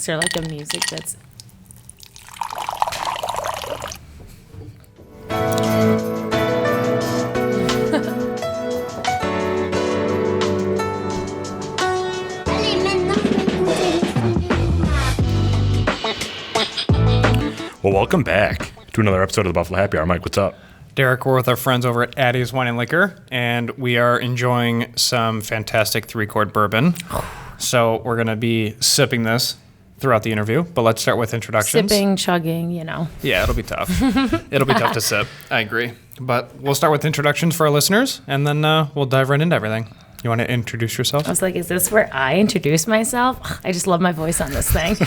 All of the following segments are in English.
Is there like a music that's... Well, welcome back to another episode of the Buffalo Happy Hour. Mike, what's up? Derek, we're with our friends over at Addie's Wine and Liquor, and we are enjoying some fantastic 3-quart bourbon. So we're going to be sipping this throughout the interview, but let's start with introductions. Sipping, chugging, you know. Yeah, it'll be tough. It'll be tough to sip. I agree. But we'll start with introductions for our listeners, and then we'll dive right into everything. You want to introduce yourself? I was like, is this where I introduce myself? I just love my voice on this thing.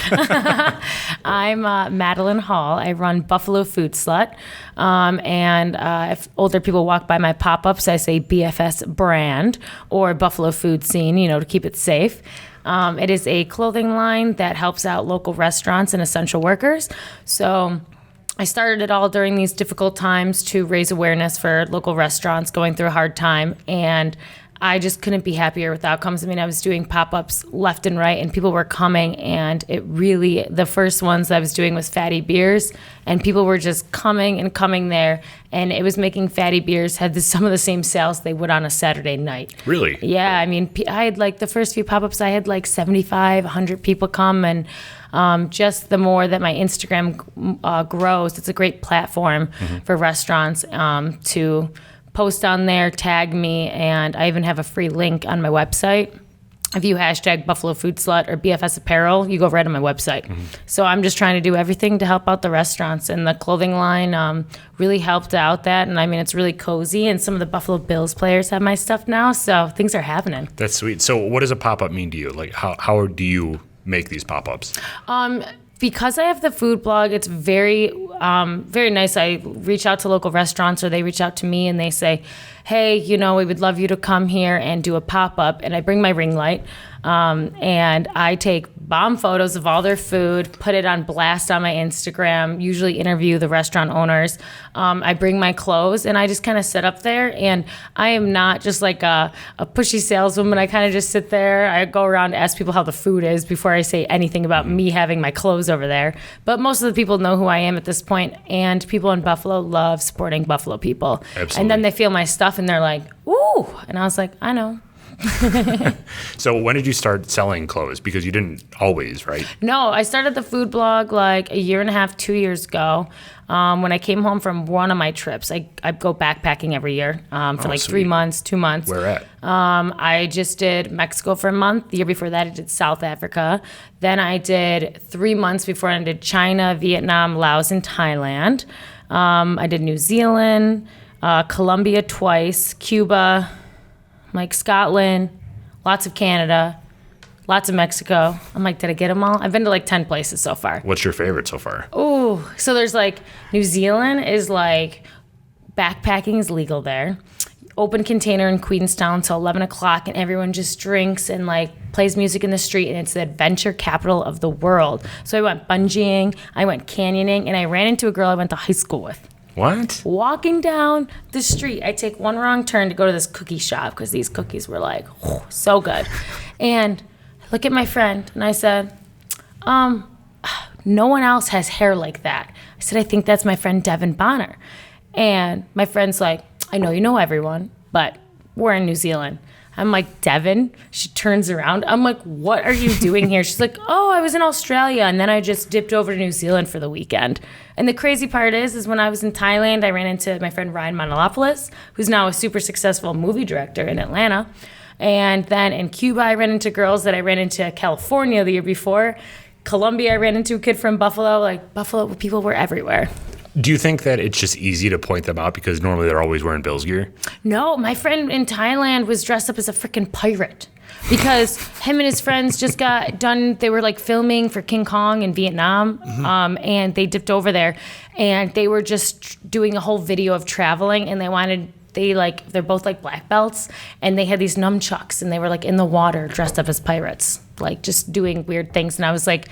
I'm Madeline Hall. I run Buffalo Food Slut. And if older people walk by my pop-ups, I say BFS brand or Buffalo Food Scene, you know, to keep it safe. It is a clothing line that helps out local restaurants and essential workers. So I started it all during these difficult times to raise awareness for local restaurants going through a hard time. And I just couldn't be happier with outcomes. I mean, I was doing pop-ups left and right, and people were coming, and it really, the first ones I was doing was fatty beers, and people were just coming and coming there, and it was making fatty beers had some of the same sales they would on a Saturday night. Really? Yeah, I mean, I had like the first few pop-ups, I had like 75, 100 people come, and just the more that my Instagram grows, it's a great platform for restaurants to post on there, tag me, and I even have a free link on my website. If you hashtag Buffalo Food Slut or BFS Apparel, you go right on my website. So I'm just trying to do everything to help out the restaurants, and the clothing line really helped out that. And I mean, it's really cozy, and some of the Buffalo Bills players have my stuff now, so things are happening. That's sweet. So what does a pop-up mean to you? Like, how do you make these pop-ups? Because I have the food blog, it's very, very nice. I reach out to local restaurants, or they reach out to me and they say, hey, you know, we would love you to come here and do a pop-up. And I bring my ring light, and I take bomb photos of all their food, put it on blast on my Instagram, usually interview the restaurant owners. I bring my clothes, and I just kind of sit up there, and I am not just like a pushy saleswoman. I kind of just sit there. I go around to ask people how the food is before I say anything about me having my clothes over there. But most of the people know who I am at this point, and people in Buffalo love supporting Buffalo people. Absolutely. And then they feel my stuff, and they're like, ooh. And I was like, I know. So when did you start selling clothes? Because you didn't always, right? No, I started the food blog like a year and a half, 2 years ago. When I came home from one of my trips, I go backpacking every year for like sweet. 3 months, 2 months. Where at? I just did Mexico for a month. The year before that, I did South Africa. Then I did 3 months before I did China, Vietnam, Laos, and Thailand. I did New Zealand, Colombia twice, Cuba, like Scotland, lots of Canada, lots of Mexico. I'm like, did I get them all? I've been to like 10 places so far. What's your favorite so far? Oh, so there's like, New Zealand is like, backpacking is legal there. Open container in Queenstown till 11 o'clock, and everyone just drinks and like plays music in the street, and it's the adventure capital of the world. So I went bungeeing, I went canyoning, and I ran into a girl I went to high school with. What? Walking down the street, I take one wrong turn to go to this cookie shop because these cookies were like, oh, so good. And I look at my friend and I said, no one else has hair like that. I said, I think that's my friend Devin Bonner. And my friend's like, I know you know everyone, but we're in New Zealand. I'm like, Devin? She turns around. I'm like, what are you doing here? She's like, oh, I was in Australia, and then I just dipped over to New Zealand for the weekend. And the crazy part is when I was in Thailand, I ran into my friend Ryan Manalopoulos, who's now a super successful movie director in Atlanta. And then in Cuba, I ran into girls that I ran into California the year before. Colombia, I ran into a kid from Buffalo. Like, Buffalo people were everywhere. Do you think that it's just easy to point them out because normally they're always wearing Bills gear? No, my friend in Thailand was dressed up as a freaking pirate because him and his friends just got done. They were like filming for King Kong in Vietnam, and they dipped over there, and they were just doing a whole video of traveling, and they're both like black belts, and they had these nunchucks, and they were like in the water dressed up as pirates, like just doing weird things. And I was like,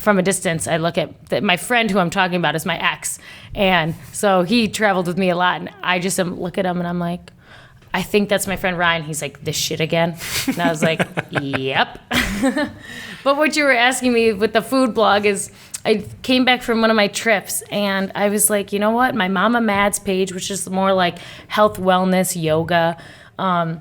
from a distance, I look at my friend who I'm talking about is my ex. And so he traveled with me a lot. And I just look at him and I'm like, I think that's my friend Ryan. He's like, this shit again? And I was like, yep. But what you were asking me with the food blog is I came back from one of my trips and I was like, you know what? My Mama Mad's page, which is more like health, wellness, yoga. I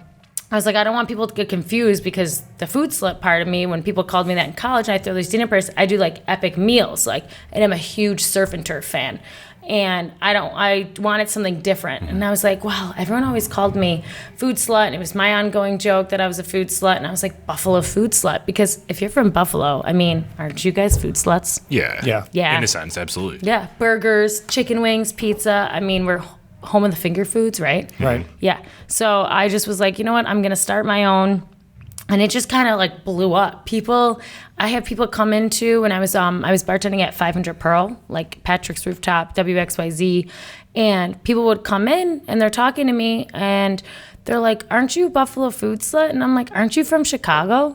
was like, I don't want people to get confused because the food slut part of me, when people called me that in college and I throw these dinner parties, I do like epic meals. Like, and I'm a huge surf and turf fan. And I wanted something different. And I was like, well, everyone always called me food slut. And it was my ongoing joke that I was a food slut. And I was like, Buffalo food slut. Because if you're from Buffalo, I mean, aren't you guys food sluts? Yeah. Yeah. In a sense, absolutely. Yeah. Burgers, chicken wings, pizza. I mean, we're home of the finger foods, right? Right. Yeah. So I just was like, you know what? I'm going to start my own. And it just kind of like blew up. I have people come into when I was bartending at 500 Pearl, like Patrick's Rooftop, WXYZ, and people would come in and they're talking to me and they're like, aren't you Buffalo food slut? And I'm like, aren't you from Chicago?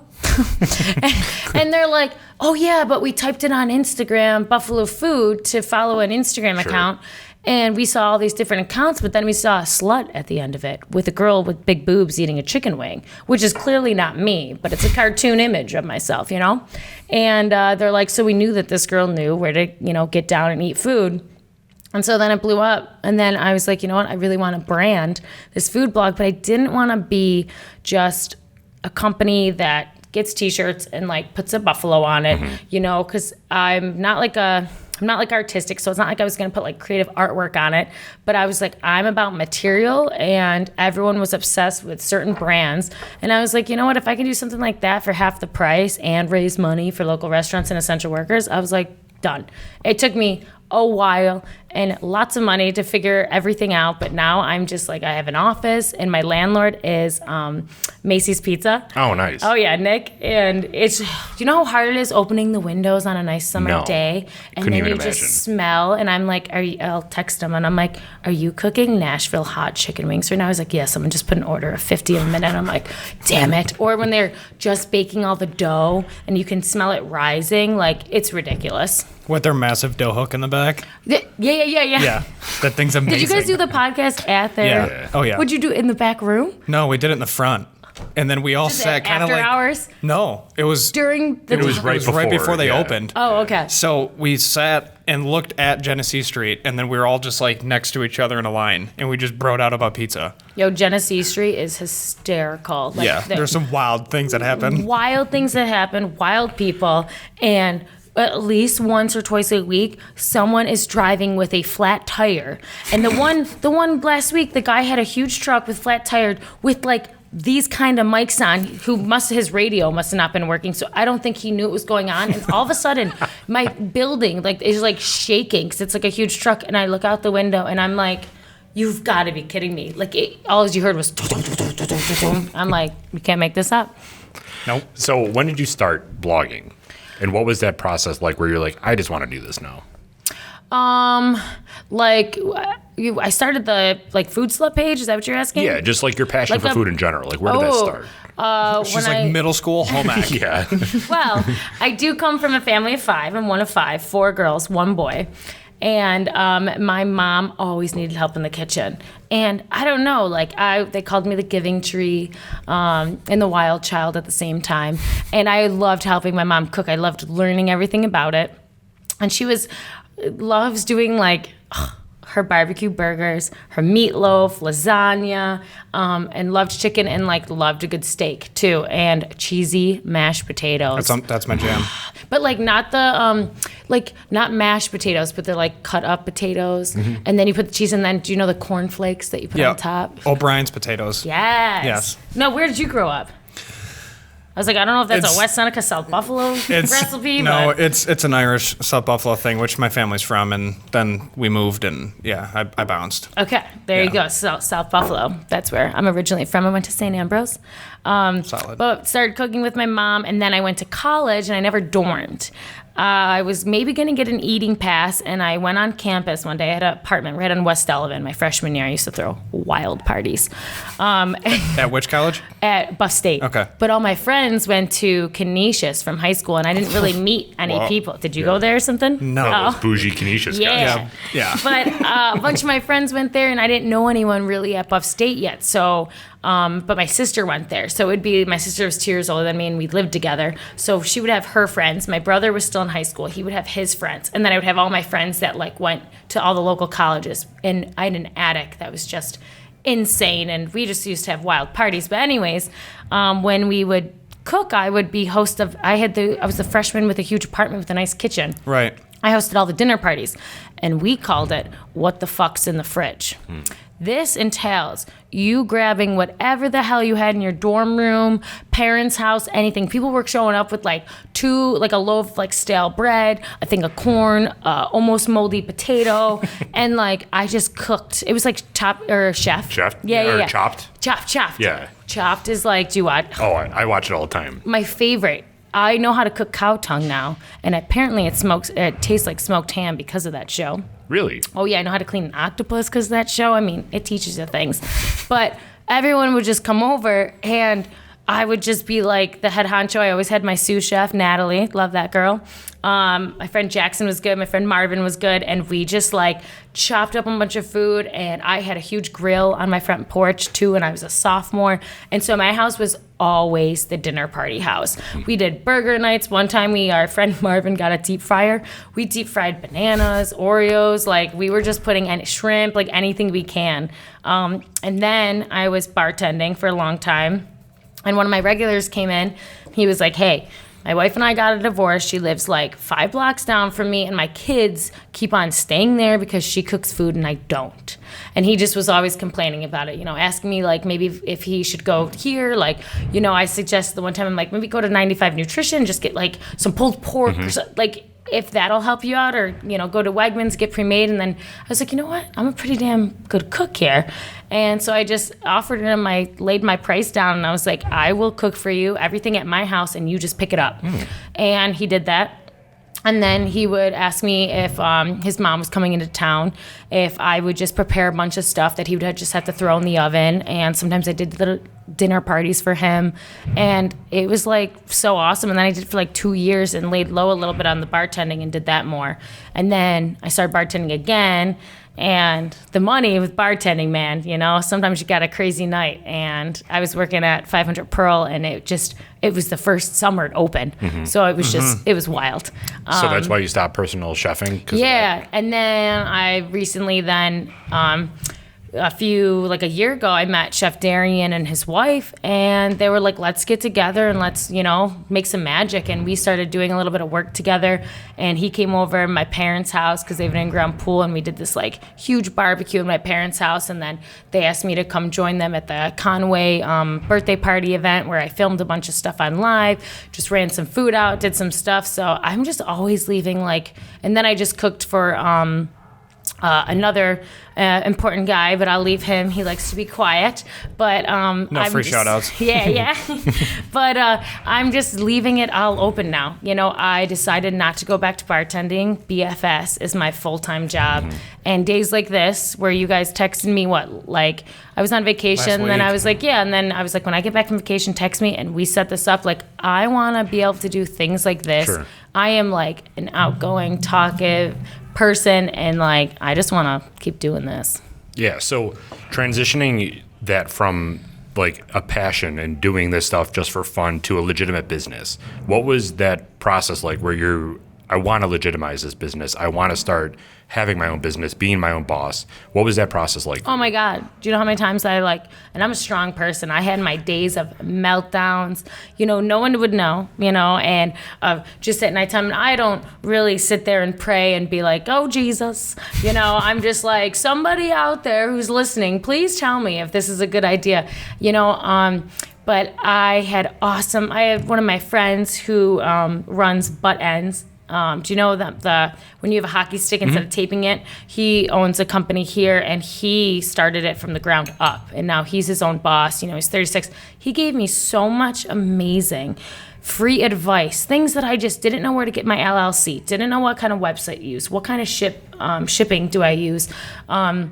and they're like, oh yeah, but we typed it on Instagram, Buffalo food, to follow an Instagram account. And we saw all these different accounts, but then we saw a slut at the end of it with a girl with big boobs eating a chicken wing, which is clearly not me, but it's a cartoon image of myself, you know? And they're like, so we knew that this girl knew where to, get down and eat food. And so then it blew up. And then I was like, you know what? I really want to brand this food blog, but I didn't want to be just a company that gets t-shirts and like puts a buffalo on it, because I'm not like artistic, so it's not like I was going to put like creative artwork on it, but I was like, I'm about material, and everyone was obsessed with certain brands. And I was like, you know what, if I can do something like that for half the price and raise money for local restaurants and essential workers, I was like, done. It took me a while and lots of money to figure everything out, but now I'm just like, I have an office and my landlord is Macy's Pizza. Oh, nice. Oh yeah, Nick. And it's, you know how hard it is opening the windows on a nice summer day, and couldn't then even you imagine. just smell, and I'm like, I'll text him and I'm like, are you cooking Nashville hot chicken wings right now? He's like, yes. Someone just put an order of 50 a minute. I'm like, damn it. Or when they're just baking all the dough and you can smell it rising, like, it's ridiculous. With their massive dough hook in the back. Yeah. Yeah, that thing's amazing. Did you guys do the podcast at there? Yeah. Oh, yeah. What'd you do, in the back room? No, we did it in the front. And then we all Just sat kind of after like... hours? No, it was... During the It was right before they yeah. opened. Oh, okay. So we sat and looked at Genesee Street, and then we were all just like next to each other in a line, and we just broed out about pizza. Yo, Genesee Street is hysterical. Like, Yeah, there's some wild things that happen. Wild things that happen, wild people, and at least once or twice a week, someone is driving with a flat tire. And the one last week, the guy had a huge truck with flat tire with like these kind of mics on, his radio must have not been working, so I don't think he knew what was going on. And all of a sudden, my building is like shaking because it's like a huge truck, and I look out the window and I'm like, you've got to be kidding me. Like, all you heard was I'm like, you can't make this up. Nope. So when did you start blogging? And what was that process like where you're like, I just want to do this now? I started the food slut page. Is that what you're asking? Yeah, just like your passion Like for a- food in general. Like, where did that start? She's like middle school home ec. Yeah. Well, I do come from a family of 5. I'm one of 5, 4 girls, 1 boy. And my mom always needed help in the kitchen. And I don't know, they called me the giving tree and the wild child at the same time. And I loved helping my mom cook. I loved learning everything about it. And she loves doing her barbecue burgers, her meatloaf, lasagna, and loved chicken and loved a good steak too, and cheesy mashed potatoes. That's my jam. But not the not mashed potatoes, but they're cut up potatoes, and then you put the cheese, and then do you know the cornflakes that you put on top? O'Brien's potatoes. Yes. No, where did you grow up? I was like, I don't know if that's It's- a West Seneca, South Buffalo recipe. No, but it's an Irish South Buffalo thing, which my family's from, and then we moved, and I bounced. Okay, there you Yeah. go. South Buffalo. That's where I'm originally from. I went to St. Ambrose. Solid. But started cooking with my mom, and then I went to college, and I never dormed. I was maybe going to get an eating pass, and I went on campus one day. I had an apartment right on West Delavan. My freshman year, I used to throw wild parties. At which college? At Buff State. Okay. But all my friends went to Canisius from high school, and I didn't really meet any people. Did you go there or something? No. Oh, those bougie Canisius Yeah. guys. Yeah. But a bunch of my friends went there, and I didn't know anyone really at Buff State yet. So, but my sister went there. So it would be, my sister was 2 years older than me, and we lived together. So she would have her friends. My brother was still in high school. He would have his friends. And then I would have all my friends that like went to all the local colleges. And I had an attic that was just insane. And we just used to have wild parties. But anyways, when we would cook, I would be host of, I was the freshman with a huge apartment with a nice kitchen. Right. I hosted all the dinner parties, and we called it "What the Fuck's in the Fridge." This entails you grabbing whatever the hell you had in your dorm room, parents' house, anything. People were showing up with like a loaf of like stale bread, a thing of corn, almost moldy potato, and like I just cooked. It was like chef. Chef? Yeah. Or chopped? Chopped. Yeah. Chopped is like, do what? Oh, I watch it all the time. My favorite. I know how to cook cow tongue now, and apparently it tastes like smoked ham because of that show. Really? Oh yeah, I know how to clean an octopus because of that show. I mean, it teaches you things. But everyone would just come over, and I would just be like the head honcho. I always had my sous chef, Natalie. Love that girl. My friend Jackson was good. My friend Marvin was good. And we just like chopped up a bunch of food. And I had a huge grill on my front porch too. And I was a sophomore. And so my house was always the dinner party house. We did burger nights. One time our friend Marvin got a deep fryer. We deep fried bananas, Oreos. Like we were just putting any shrimp, like anything we can. And then I was bartending for a long time. And one of my regulars came in. He was like, hey, my wife and I got a divorce. She lives like 5 blocks down from me, and my kids keep on staying there because she cooks food and I don't. And he just was always complaining about it, asking me like maybe if he should go here. Like, I suggested the one time, I'm like, maybe go to 95 Nutrition, just get like some pulled pork or something, like if that'll help you out, or, go to Wegmans, get pre-made. And then I was like, you know what? I'm a pretty damn good cook here. And so I just offered him, I laid my price down, and I was like, I will cook for you everything at my house, and you just pick it up. And he did that. And then he would ask me if his mom was coming into town, if I would just prepare a bunch of stuff that he would just have to throw in the oven. And sometimes I did little dinner parties for him. And it was like so awesome. And then I did it for like 2 years and laid low a little bit on the bartending and did that more. And then I started bartending again. And the money with bartending, man, sometimes you got a crazy night. And I was working at 500 Pearl, and it was the first summer it opened. So it was it was wild. So that's why you stopped personal chefing? Yeah. And then I recently a year ago, I met Chef Darian and his wife, and they were like, let's get together and let's, make some magic. And we started doing a little bit of work together. And he came over to my parents' house because they have an in-ground pool, and we did this like huge barbecue in my parents' house. And then they asked me to come join them at the Conway birthday party event where I filmed a bunch of stuff on live, just ran some food out, did some stuff. So I'm just always leaving and then I just cooked for another important guy, but I'll leave him. He likes to be quiet. But no free shout outs. Yeah. But I'm just leaving it all open now. I decided not to go back to bartending. BFS is my full-time job. And days like this, where you guys texted me, I was on vacation, and then I was like, yeah, and then I was like, when I get back from vacation, text me, and we set this up. Like, I want to be able to do things like this. Sure. I am like an outgoing, talkative person, and I just want to keep doing this. Yeah, so transitioning that from a passion and doing this stuff just for fun to a legitimate business, what was that process like where I want to legitimize this business, I want to start having my own business, being my own boss? What was that process like? Oh my God. Do you know how many times and I'm a strong person. I had my days of meltdowns. No one would know, and just at nighttime. And I don't really sit there and pray and be like, oh, Jesus. I'm just like, somebody out there who's listening, please tell me if this is a good idea. But I had one of my friends who runs Butt Ends Do you know that when you have a hockey stick, instead of taping it, he owns a company here, and he started it from the ground up. And now he's his own boss. He's 36. He gave me so much amazing free advice, things that I just didn't know where to get my LLC, didn't know what kind of website to use, what kind of shipping do I use, and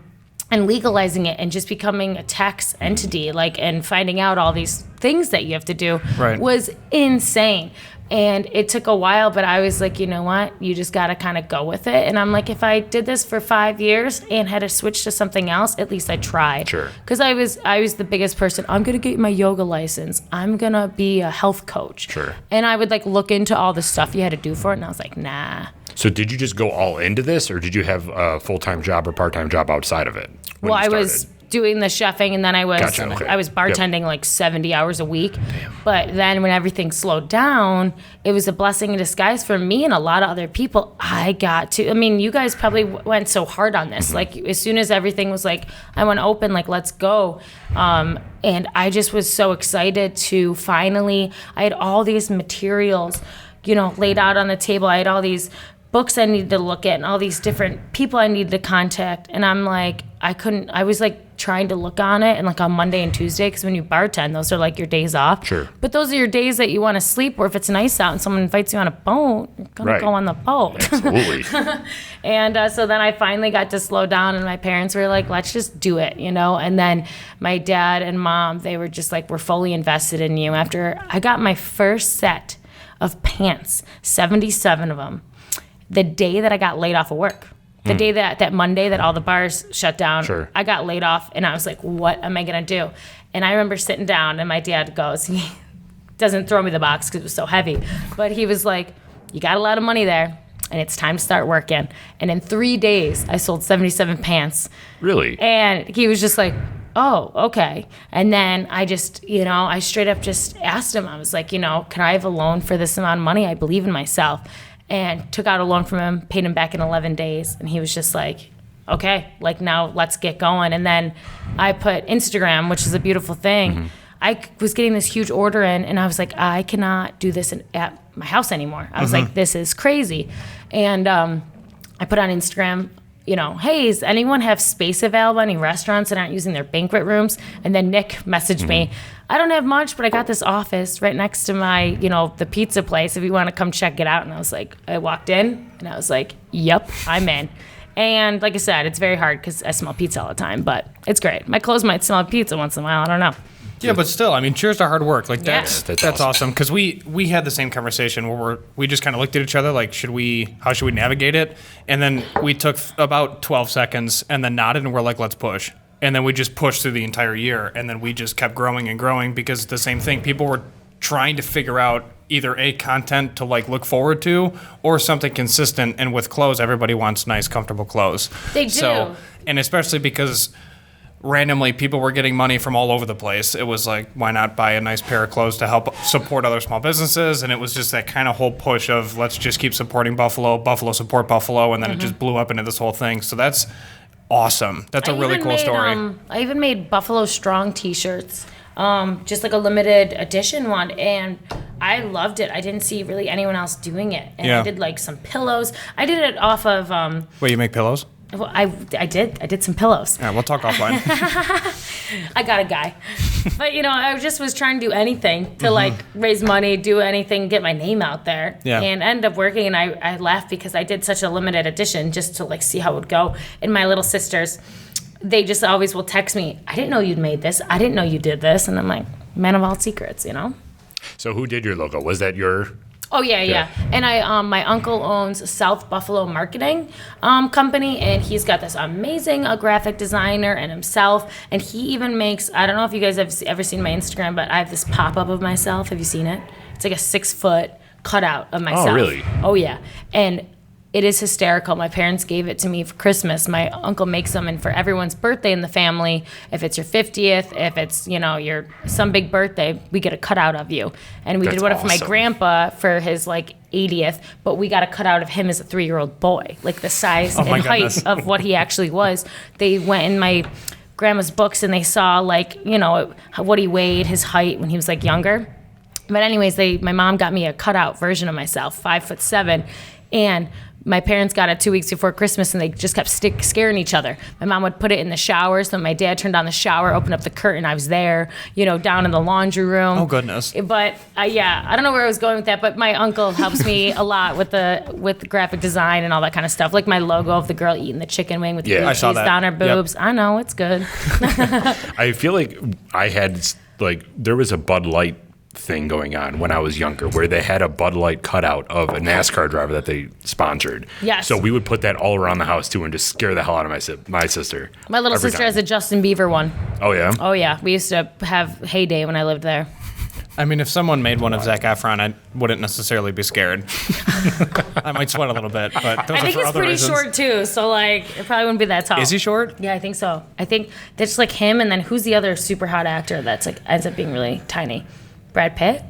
legalizing it and just becoming a tax entity, and finding out all these things that you have to do was insane. And it took a while, but I was like, you know what? You just got to kind of go with it. And I'm like, if I did this for 5 years and had to switch to something else, at least I tried. Sure. Because I was the biggest person. I'm going to get my yoga license. I'm going to be a health coach. Sure. And I would look into all the stuff you had to do for it. And I was like, nah. So did you just go all into this, or did you have a full-time job or part-time job outside of it? Well, I was doing the chefing, and then I was bartending 70 hours a week. Damn. But then when everything slowed down, it was a blessing in disguise for me and a lot of other people. You guys probably went so hard on this. As soon as everything was I want to open, let's go. And I just was so excited to finally, I had all these materials, laid out on the table. I had all these books I needed to look at and all these different people I needed to contact. And I'm I was trying to look on it and on Monday and Tuesday, because when you bartend, those are your days off. Sure. But those are your days that you want to sleep, or if it's nice out and someone invites you on a boat, you're going to go on the boat. Absolutely. And so then I finally got to slow down, and my parents were like, let's just do it, And then my dad and mom, they were just we're fully invested in you. After I got my first set of pants, 77 of them, the day that I got laid off of work. The day that Monday that all the bars shut down, Sure. I got laid off, and I was like, what am I going to do? And I remember sitting down, and my dad goes, he doesn't throw me the box because it was so heavy, but he was like, you got a lot of money there, and it's time to start working. And in 3 days, I sold 77 pants. Really? And he was just like, oh, okay. And then I just, I straight up just asked him, I was like, can I have a loan for this amount of money? I believe in myself. And took out a loan from him, paid him back in 11 days. And he was just like, okay, now let's get going. And then I put Instagram, which is a beautiful thing. Mm-hmm. I was getting this huge order in, and I was like, I cannot do this at my house anymore. I was like, this is crazy. And I put on Instagram, hey, does anyone have space available? Any restaurants that aren't using their banquet rooms? And then Nick messaged me, I don't have much, but I got this office right next to my, the pizza place if you want to come check it out. And I walked in, and I was like, yep, I'm in. And like I said, it's very hard because I smell pizza all the time, but it's great. My clothes might smell pizza once in a while. I don't know. Yeah, but still, cheers to hard work. That's awesome. Because we had the same conversation where we just kind of looked at each other how should we navigate it? And then we took about 12 seconds and then nodded, and we're like, let's push. And then we just pushed through the entire year, and then we just kept growing and growing because the same thing. People were trying to figure out either content to look forward to or something consistent. And with clothes, everybody wants nice, comfortable clothes. They do. So, and especially because randomly people were getting money from all over the place. It was why not buy a nice pair of clothes to help support other small businesses? And it was just that kind of whole push of let's just keep supporting Buffalo support Buffalo, and then it just blew up into this whole thing. So that's awesome. That's a really cool story. I even made Buffalo Strong t-shirts, just a limited edition one, and I loved it. I didn't see really anyone else doing it. And I did some pillows. I did it off of Wait, you make pillows? Well, I did some pillows. All right, we'll talk offline. I got a guy. But, I just was trying to do anything to, raise money, do anything, get my name out there. Yeah. And ended up working, and I laughed because I did such a limited edition just to, see how it would go. And my little sisters, they just always will text me, I didn't know you'd made this. I didn't know you did this. And I'm like, man of all secrets, So who did your logo? Was that your... Oh, yeah. And my uncle owns South Buffalo Marketing Company, and he's got this amazing graphic designer and himself, and he even makes, I don't know if you guys have ever seen my Instagram, but I have this pop-up of myself. Have you seen it? It's a 6-foot cutout of myself. Oh, really? Oh, yeah. And it is hysterical. My parents gave it to me for Christmas. My uncle makes them, and for everyone's birthday in the family, if it's your 50th, if it's, your some big birthday, we get a cutout of you. And we did one for my grandpa for his 80th, but we got a cutout of him as a 3-year-old boy, the size and height of what he actually was. They went in my grandma's books and they saw what he weighed, his height when he was younger. But anyways, my mom got me a cutout version of myself, 5'7", And my parents got it 2 weeks before Christmas, and they just kept scaring each other. My mom would put it in the shower, so my dad turned on the shower, opened up the curtain. I was there, down in the laundry room. Oh, goodness. But I don't know where I was going with that, but my uncle helps me a lot with the graphic design and all that kind of stuff. Like my logo of the girl eating the chicken wing with the blue I saw cheese that. down her boobs. Yep. I know, it's good. I feel like I had there was a Bud Light thing going on when I was younger where they had a Bud Light cutout of a NASCAR driver that they sponsored. Yes. So we would put that all around the house too and just scare the hell out of my sister. My little every sister time. has a Justin Bieber one. Oh, yeah? Oh, yeah. We used to have heyday when I lived there. I mean, if someone made one of Zac Efron, I wouldn't necessarily be scared. I might sweat a little bit, but those I are think for he's other pretty reasons. short, too, so, it probably wouldn't be that tall. Is he short? Yeah, I think so. I think that's him, and then who's the other super hot actor that's, ends up being really tiny? Brad Pitt?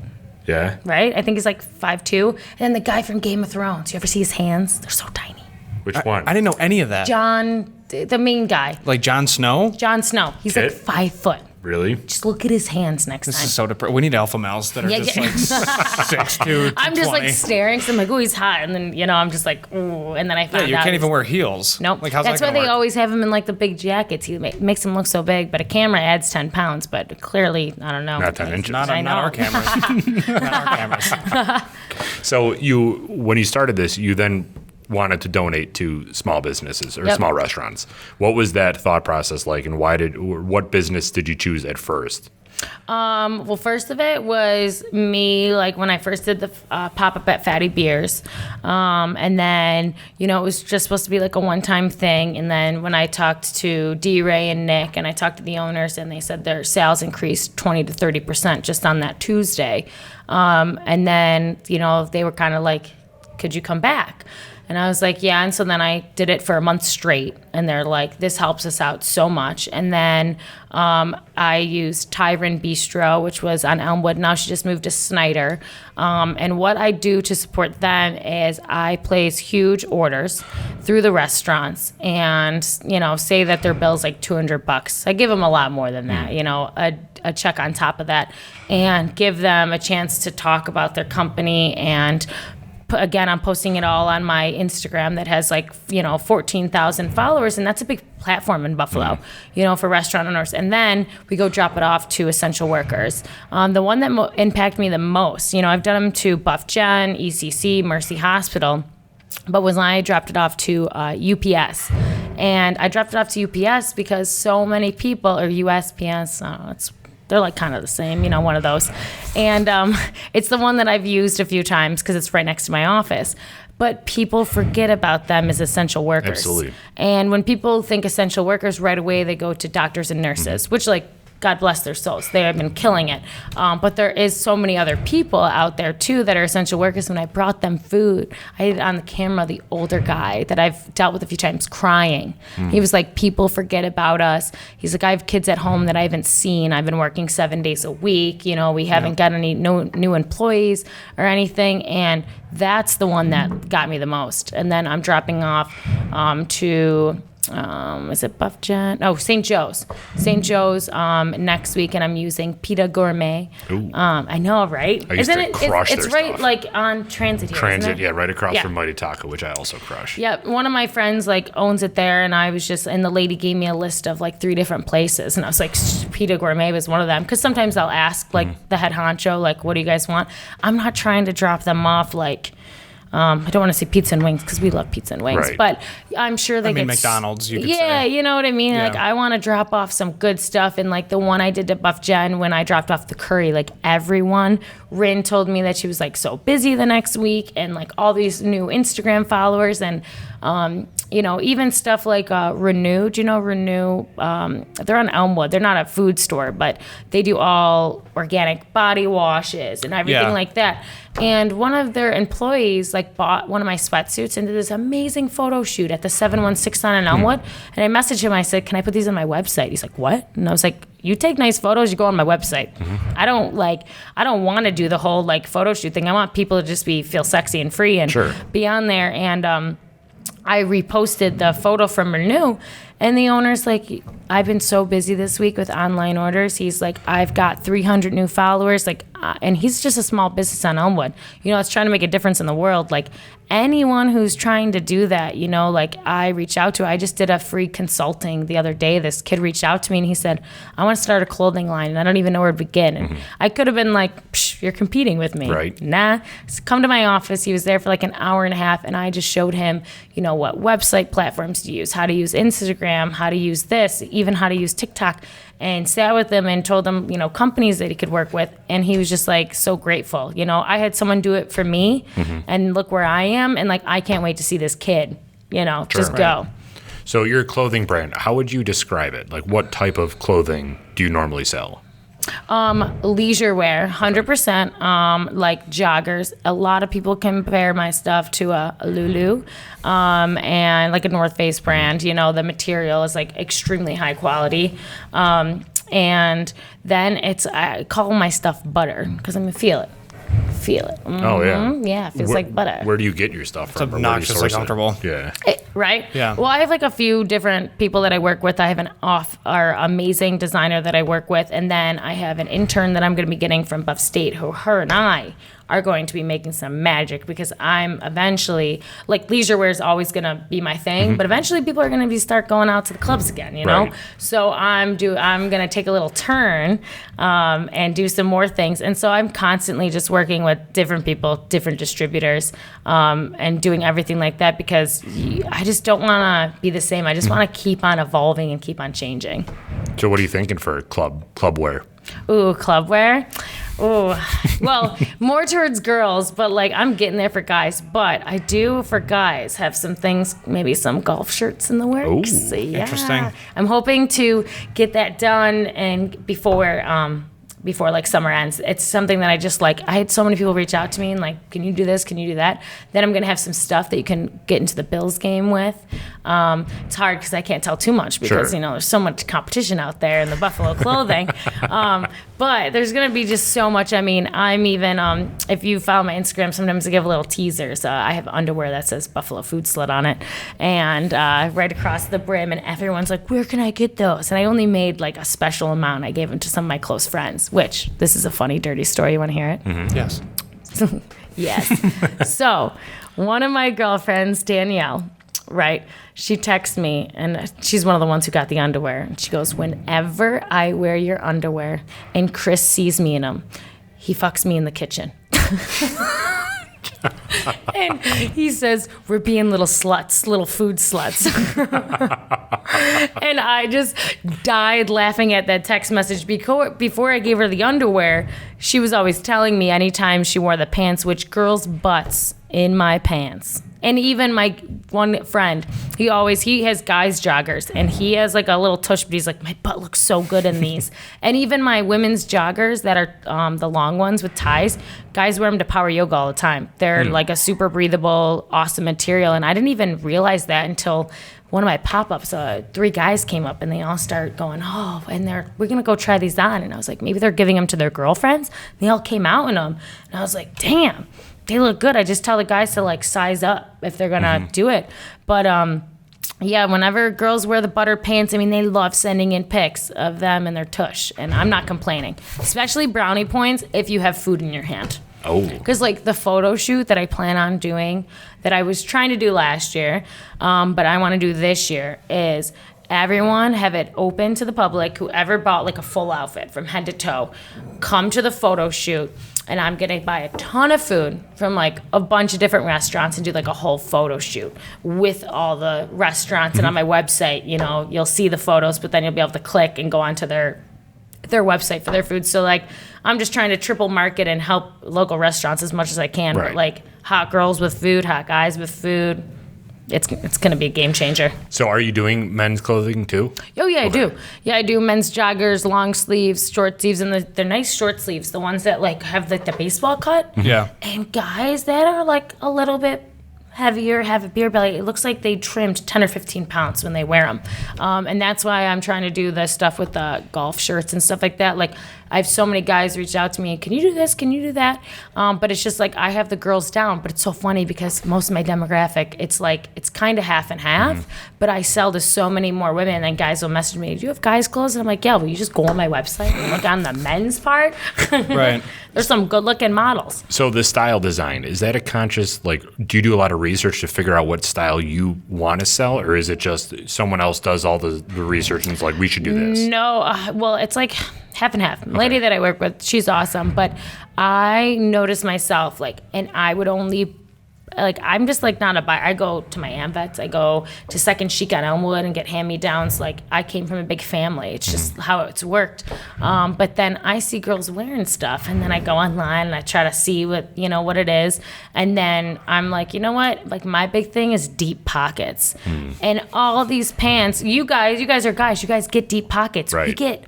Yeah. Right? I think he's 5'2". And then the guy from Game of Thrones. You ever see his hands? They're so tiny. Which one? I didn't know any of that. John, the main guy. Like Jon Snow? Jon Snow. He's Pitt? 5 foot. Really? Just look at his hands next This time. is so depressing. We need alpha males that are Yeah, just yeah. 6'2", I'm just 20. staring. So I'm ooh, he's hot. And then, I'm just ooh. And then I Yeah, found you out. can't even wear heels. Nope. Like, how's That's that why gonna they work? always have him in the big jackets. He makes him look so big, but a camera adds 10 pounds. But clearly, I don't know. Not 10 inches. Not I on know. our cameras. Not our cameras. So when you started this, you then wanted to donate to small businesses or Yep. small restaurants. What was that thought process like, and what business did you choose at first? Well, first of it was me, when I first did the pop-up at Fatty Beers. And then, it was just supposed to be a one-time thing. And then when I talked to D-Ray and Nick, and I talked to the owners, and they said their sales increased 20 to 30% just on that Tuesday. And then, they were kind of could you come back? And I was like, yeah. And so then I did it for a month straight. And they're like, this helps us out so much. And then I used Tyron Bistro, which was on Elmwood. Now she just moved to Snyder. And what I do to support them is I place huge orders through the restaurants and, say that their bill's $200. I give them a lot more than that, a check on top of that, and give them a chance to talk about their company. And again, I'm posting it all on my Instagram that has 14,000 followers, and that's a big platform in Buffalo, for restaurant owners. And then we go drop it off to essential workers. The one that impacted me the most, I've done them to Buff Gen, ECC, Mercy Hospital, but when I dropped it off to UPS. And I dropped it off to UPS because so many people, or USPS, they're kind of the same, one of those. And it's the one that I've used a few times because it's right next to my office. But people forget about them as essential workers. Absolutely. And when people think essential workers, right away they go to doctors and nurses, which God bless their souls. They have been killing it. But there is so many other people out there, too, that are essential workers. When I brought them food, I had on the camera the older guy that I've dealt with a few times crying. He was like, people forget about us. He's like, I have kids at home that I haven't seen. I've been working 7 days a week. We haven't got any new employees or anything. And that's the one that got me the most. And then I'm dropping off to... is it Buff Gen? Oh, St. Joe's. St. Joe's next week, and I'm using Pita Gourmet. Ooh. I know, right? I used to crush It's their right stuff. on Transit here. Transit, isn't it? yeah, right across Yeah. from Mighty Taco, which I also crush. Yeah, one of my friends owns it there, and I was and the lady gave me a list of 3 different places, and I was like, Pita Gourmet was one of them, because sometimes I'll ask the head honcho, what do you guys want? I'm not trying to drop them off I don't want to say pizza and wings because we love pizza and wings, Right. but I'm sure they get McDonald's, you could yeah, say. you know what I mean. Yeah. I want to drop off some good stuff, and the one I did to Buff Gen when I dropped off the curry, everyone. Rin told me that she was so busy the next week, and all these new Instagram followers, and even stuff Renew. Do you know Renew? They're on Elmwood. They're not a food store, but they do all organic body washes and everything Yeah. like that. And one of their employees bought one of my sweatsuits and did this amazing photo shoot at the 716 sign in Elmwood. And I messaged him. I said, "Can I put these on my website?" He's like, "What?" And I was like, "You take nice photos. You go on my website. I don't want to do the whole photo shoot thing. I want people to just feel sexy and free and Sure. be on there." And I reposted the photo from Renew, and the owner's I've been so busy this week with online orders. He's like, I've got 300 new followers. and he's just a small business on Elmwood. You know, it's trying to make a difference in the world. Like anyone who's trying to do that, you know, like I reach out to. I just did a free consulting the other day. This kid reached out to me and he said, I want to start a clothing line and I don't even know where to begin. And I could have been like, Psh, you're competing with me. Right. Nah. So come to my office. He was there for like an hour and a half and I just showed him, you know, what website platforms to use, how to use Instagram, how to use this, even how to use TikTok, and sat with him and told him, you know, companies that he could work with. And he was just like so grateful. You know, I had someone do it for me and look where I am. And like, I can't wait to see this kid, you know, just go. So your clothing brand, how would you describe it? Like what type of clothing do you normally sell? Leisure wear, 100%. Like joggers. A lot of people compare my stuff to a Lulu, and like a North Face brand. You know, the material is like extremely high quality. And then I call my stuff butter because I'm gonna feel it. Oh yeah. Yeah, it feels like butter. Where do you get your stuff from? It's obnoxiously comfortable. Yeah. Right? Yeah. Well, I have like a few different people that I work with. I have our amazing designer that I work with, and then I have an intern that I'm going to be getting from Buff State, her and I are going to be making some magic because I'm eventually, like leisure wear is always going to be my thing, but eventually people are going to start going out to the clubs again, you know? Right. So I'm going to take a little turn and do some more things. And so I'm constantly just working with different people, different distributors, and doing everything like that because I just don't want to be the same. I just want to keep on evolving and keep on changing. So what are you thinking for club wear? Ooh, club wear? Ooh, well, more towards girls, but like I'm getting there for guys. But I do for guys have some things, maybe some golf shirts in the works. Ooh, yeah. interesting. I'm hoping to get that done and before like summer ends. It's something that I just like. I had so many people reach out to me and like, can you do this? Can you do that? Then I'm gonna have some stuff that you can get into the Bills game with. It's hard because I can't tell too much because you know there's so much competition out there in the Buffalo clothing. But there's gonna be just so much. I mean, I'm even if you follow my Instagram, sometimes I give little teasers. I have underwear that says Buffalo Food Slut on it, and right across the brim, and everyone's like, where can I get those? And I only made like a special amount. I gave them to some of my close friends. Which, this is a funny, dirty story. You want to hear it? Yes. Yes. So, one of my girlfriends, Danielle, right, she texts me, and she's one of the ones who got the underwear. And she goes, whenever I wear your underwear and Chris sees me in them, he fucks me in the kitchen. And he says, we're being little sluts, little food sluts. And I just died laughing at that text message. Before I gave her the underwear, she was always telling me anytime she wore the pants, which girls' butts in my pants. And even my one friend, he has guys joggers, and he has like a little tush, but he's like, my butt looks so good in these. And even my women's joggers that are the long ones with ties, guys wear them to power yoga all the time. They're like a super breathable, awesome material. And I didn't even realize that until one of my pop-ups, 3 guys came up and they all start going, oh, and we're going to go try these on. And I was like, maybe they're giving them to their girlfriends. And they all came out in them. And I was like, damn, they look good. I just tell the guys to like size up if they're going to do it. But yeah, whenever girls wear the butter pants, I mean, they love sending in pics of them and their tush. And I'm not complaining, especially brownie points if you have food in your hand. Oh. Because like the photo shoot that I plan on doing, that I was trying to do last year, but I want to do this year, is everyone have it open to the public. Whoever bought like a full outfit from head to toe, come to the photo shoot, and I'm gonna buy a ton of food from like a bunch of different restaurants and do like a whole photo shoot with all the restaurants. And on my website, you know, you'll see the photos, but then you'll be able to click and go onto their website for their food. So like I'm just trying to triple market and help local restaurants as much as I can. Right. But like hot girls with food, hot guys with food, it's going to be a game changer. So are you doing men's clothing too? Oh yeah, I do. Yeah, I do men's joggers, long sleeves, short sleeves, and they're nice short sleeves, the ones that like have like the baseball cut. Yeah. And guys that are like a little bit heavier, have a beer belly, it looks like they trimmed 10 or 15 pounds when they wear them. And that's why I'm trying to do the stuff with the golf shirts and stuff like that. Like I have so many guys reach out to me, can you do this? Can you do that? But it's just like I have the girls down, but it's so funny because most of my demographic, it's like, it's kind of half and half, but I sell to so many more women, and guys will message me, do you have guys clothes? And I'm like, yeah, well, you just go on my website and look on the men's part. Right. There's some good looking models. So the style design, is that a conscious, like, do you do a lot of research to figure out what style you want to sell? Or is it just someone else does all the research and it's like, we should do this? No, well, it's like half and half. The lady that I work with, she's awesome. But I noticed myself, like, and I would only, like, I'm just like not a buyer. I go to my AmVets, I go to Second Chic on Elmwood and get hand-me-downs. Like, I came from a big family. It's just how it's worked. But then I see girls wearing stuff, and then I go online and I try to see what it is. And then I'm like, you know what? Like, my big thing is deep pockets. And all these pants, you guys are guys. You guys get deep pockets. Right. We get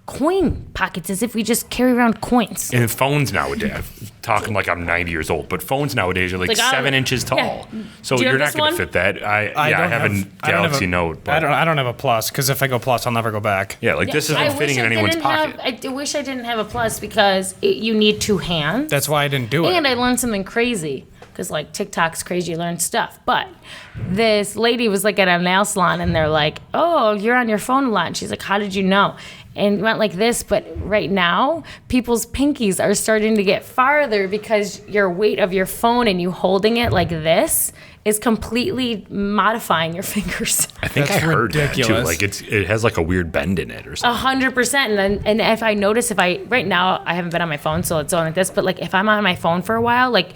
coin pockets as if we just carry around coins. And phones nowadays, I'm talking like I'm 90 years old, but phones nowadays are like 7 inches tall. Yeah. So Do you you're have not this going to one? fit that. I have a I don't Galaxy have a- Note. But I don't have a Plus, because if I go Plus, I'll never go back. yeah, like this I isn't fitting wish in I anyone's didn't pocket. I wish I didn't have a Plus because you need two hands. That's why I didn't do it. And I learned something crazy because like TikTok's crazy, you learn stuff. But this lady was like at a nail salon and they're like, oh, you're on your phone a lot. And she's like, how did you know? And it went like this, but right now, people's pinkies are starting to get farther because your weight of your phone and you holding it like this is completely modifying your fingers. I think That's I heard that too. ridiculous. Like it has like a weird bend in it or something. 100%. And if I notice, right now, I haven't been on my phone, so it's on like this, but like if I'm on my phone for a while, like,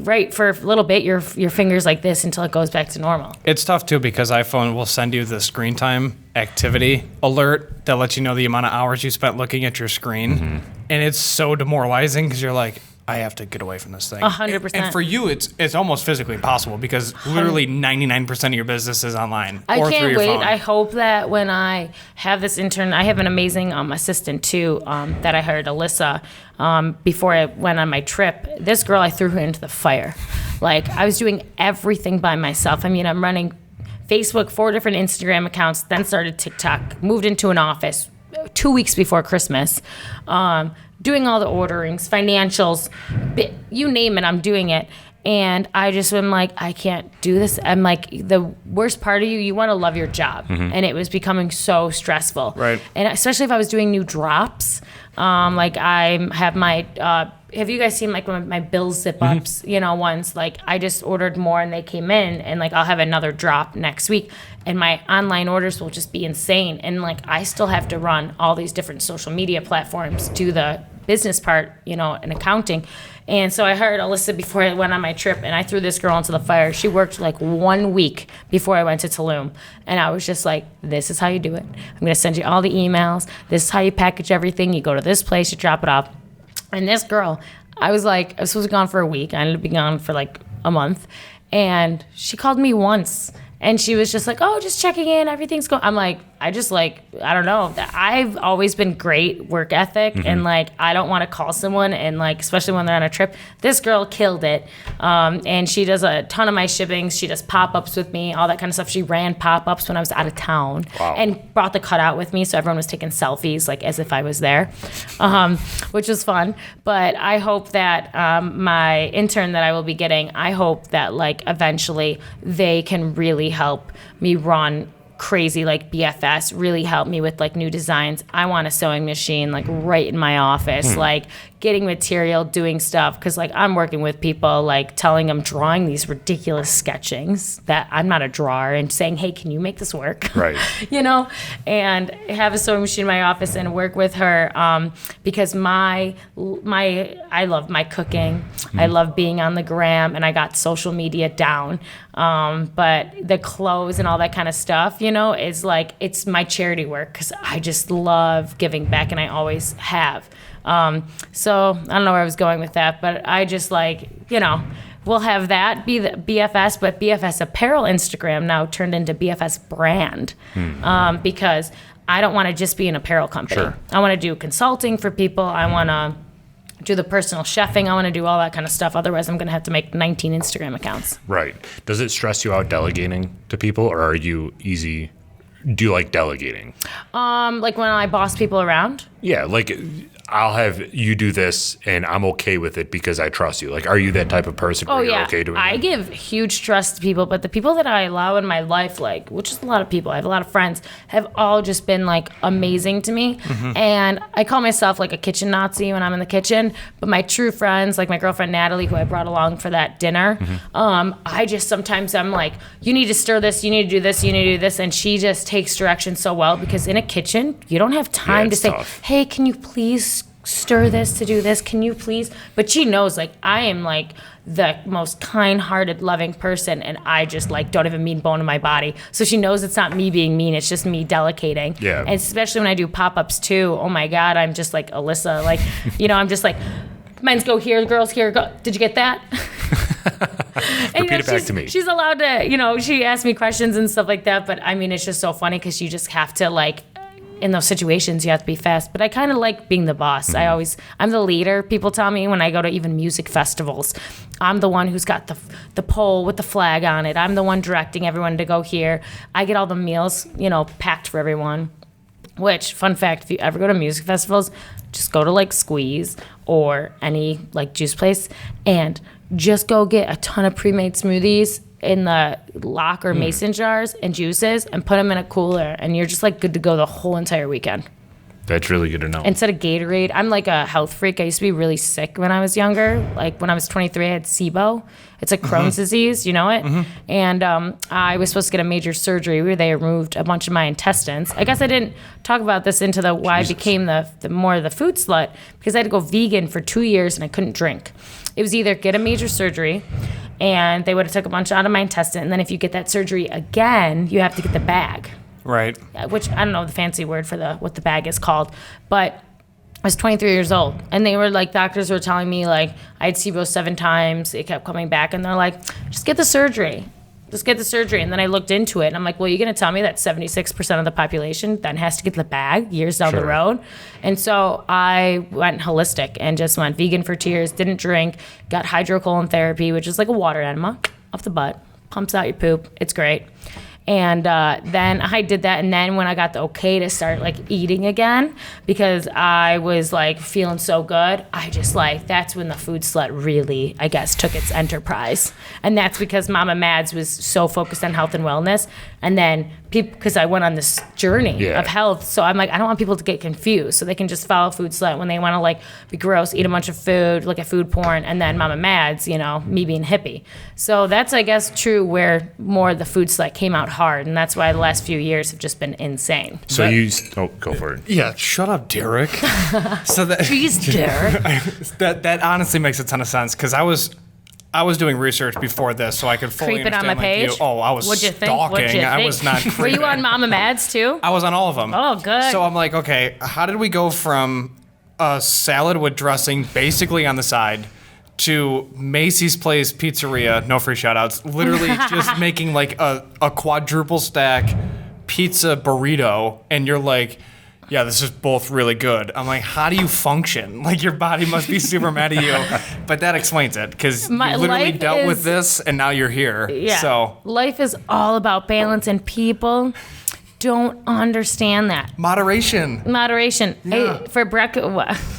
right, for a little bit, your fingers like this until it goes back to normal. It's tough too because iPhone will send you the screen time activity alert that lets you know the amount of hours you spent looking at your screen. And it's so demoralizing because you're like, I have to get away from this thing. 100%. And for you, it's almost physically impossible because literally 99% of your business is online I or through can't your wait. phone. I hope that when I have this intern, I have an amazing assistant too that I hired, Alyssa, before I went on my trip. This girl, I threw her into the fire. Like, I was doing everything by myself. I mean, I'm running Facebook, 4 different Instagram accounts, then started TikTok, moved into an office 2 weeks before Christmas, doing all the orderings, financials, you name it, I'm doing it. And I just am like, I can't do this. I'm like, the worst part of you want to love your job. And it was becoming so stressful. Right. And especially if I was doing new drops, like I have my, have you guys seen like my bill zip ups, ones, like I just ordered more and they came in and like I'll have another drop next week and my online orders will just be insane. And like, I still have to run all these different social media platforms, do the business part, and accounting. And so I hired Alyssa before I went on my trip, and I threw this girl into the fire. She worked like 1 week before I went to Tulum. And I was just like, this is how you do it. I'm going to send you all the emails. This is how you package everything. You go to this place, you drop it off. And this girl, I was supposed to be gone for a week. I ended up being gone for like a month. And she called me once. And she was just like, oh, just checking in. Everything's going. I'm like, I don't know. I've always been great work ethic. And like, I don't want to call someone. And like, especially when they're on a trip. This girl killed it. And she does a ton of my shippings. She does pop-ups with me, all that kind of stuff. She ran pop-ups when I was out of town. Wow. And brought the cutout with me. So everyone was taking selfies like as if I was there, which was fun. But I hope that my intern that I will be getting, I hope that like eventually they can really help me run crazy like BFS, really help me with like new designs. I want a sewing machine like right in my office, like getting material, doing stuff, because like I'm working with people like telling them, drawing these ridiculous sketchings that I'm not a drawer, and saying, hey, can you make this work? Right. And have a sewing machine in my office and work with her because I love my cooking. I love being on the gram, and I got social media down. But the clothes and all that kind of stuff, is like, it's my charity work because I just love giving back, and I always have. So I don't know where I was going with that, but I just like, we'll have that be the BFS, but BFS apparel Instagram now turned into BFS brand because I don't want to just be an apparel company. Sure. I want to do consulting for people. I want to do the personal chefing. I want to do all that kind of stuff. Otherwise, I'm going to have to make 19 Instagram accounts. Right. Does it stress you out delegating to people, or are you easy? Do you like delegating? Like when I boss people around? Yeah, like I'll have you do this and I'm okay with it because I trust you. Like, are you that type of person where you're okay doing I that? give huge trust to people, but the people that I allow in my life, like, which is a lot of people, I have a lot of friends, have all just been like amazing to me. And I call myself like a kitchen Nazi when I'm in the kitchen, but my true friends, like my girlfriend Natalie, who I brought along for that dinner, I just sometimes I'm like, you need to stir this, you need to do this, you need to do this, and she just takes direction so well, because in a kitchen you don't have time to say, tough. hey, can you please stir this to do this, can you please? But she knows, like, I am like the most kind-hearted, loving person, and I just like don't even mean bone in my body. So she knows it's not me being mean, it's just me delegating. Yeah. And especially when I do pop-ups too, oh my God, I'm just like Alyssa, like, I'm just like, men's go here, girls here, go. Did you get that? And, Repeat it back to me. She's allowed to, she asks me questions and stuff like that, but I mean, it's just so funny because you just have to like, in those situations, you have to be fast. But I kind of like being the boss. I'm the leader. People tell me when I go to even music festivals, I'm the one who's got the pole with the flag on it. I'm the one directing everyone to go here. I get all the meals, packed for everyone. Which, fun fact, if you ever go to music festivals, just go to like Squeeze or any like juice place and just go get a ton of pre-made smoothies in the lock or mason jars and juices and put them in a cooler, and you're just like good to go the whole entire weekend. That's really good to know. Instead of Gatorade, I'm like a health freak. I used to be really sick when I was younger. Like when I was 23, I had SIBO. It's like Crohn's disease, you know it? And I was supposed to get a major surgery where they removed a bunch of my intestines. I guess I didn't talk about this into the why I became the more of the food slut, because I had to go vegan for 2 years and I couldn't drink. It was either get a major surgery and they would have took a bunch out of my intestine, and then if you get that surgery again, you have to get the bag. Right. Which I don't know the fancy word for what the bag is called, but I was 23 years old, and they were like, doctors were telling me like I had SIBO 7 times. It kept coming back, and they're like, just get the surgery. Just get the surgery. And then I looked into it, and I'm like, well, you're going to tell me that 76% of the population then has to get the bag years down the road? And so I went holistic and just went vegan for 2 years, didn't drink, got hydrocolon therapy, which is like a water enema off the butt, pumps out your poop. It's great. And then I did that, and then when I got the okay to start like eating again, because I was like feeling so good, I just like, that's when the food slut really, I guess, took its enterprise. And that's because Mama Mads was so focused on health and wellness, and then because I went on this journey of health, so I'm like, I don't want people to get confused, so they can just follow food slut when they want to like be gross, eat a bunch of food, look at food porn, and then Mama Mads, me being hippie. So that's, I guess, true where more of the food slut came out hard, and that's why the last few years have just been insane. So go for it. Yeah, shut up, Derek. So that Jeez, Derek. that honestly makes a ton of sense, because I was doing research before this so I could fully Creeping on understand my like, page? I was What'd you think? stalking. I was not creeping. Were you on Mama Mads too? I was on all of them. Oh, good. So I'm like, okay, how did we go from a salad with dressing basically on the side to Macy's Place Pizzeria, no free shout-outs, literally just making like a quadruple stack pizza burrito, and you're like, yeah, this is both really good. I'm like, how do you function? Like, your body must be super mad at you. But that explains it, because you literally dealt with this, and now you're here. Yeah. So life is all about balance, and people don't understand that. moderation. Moderation. Yeah. Hey, for breakfast.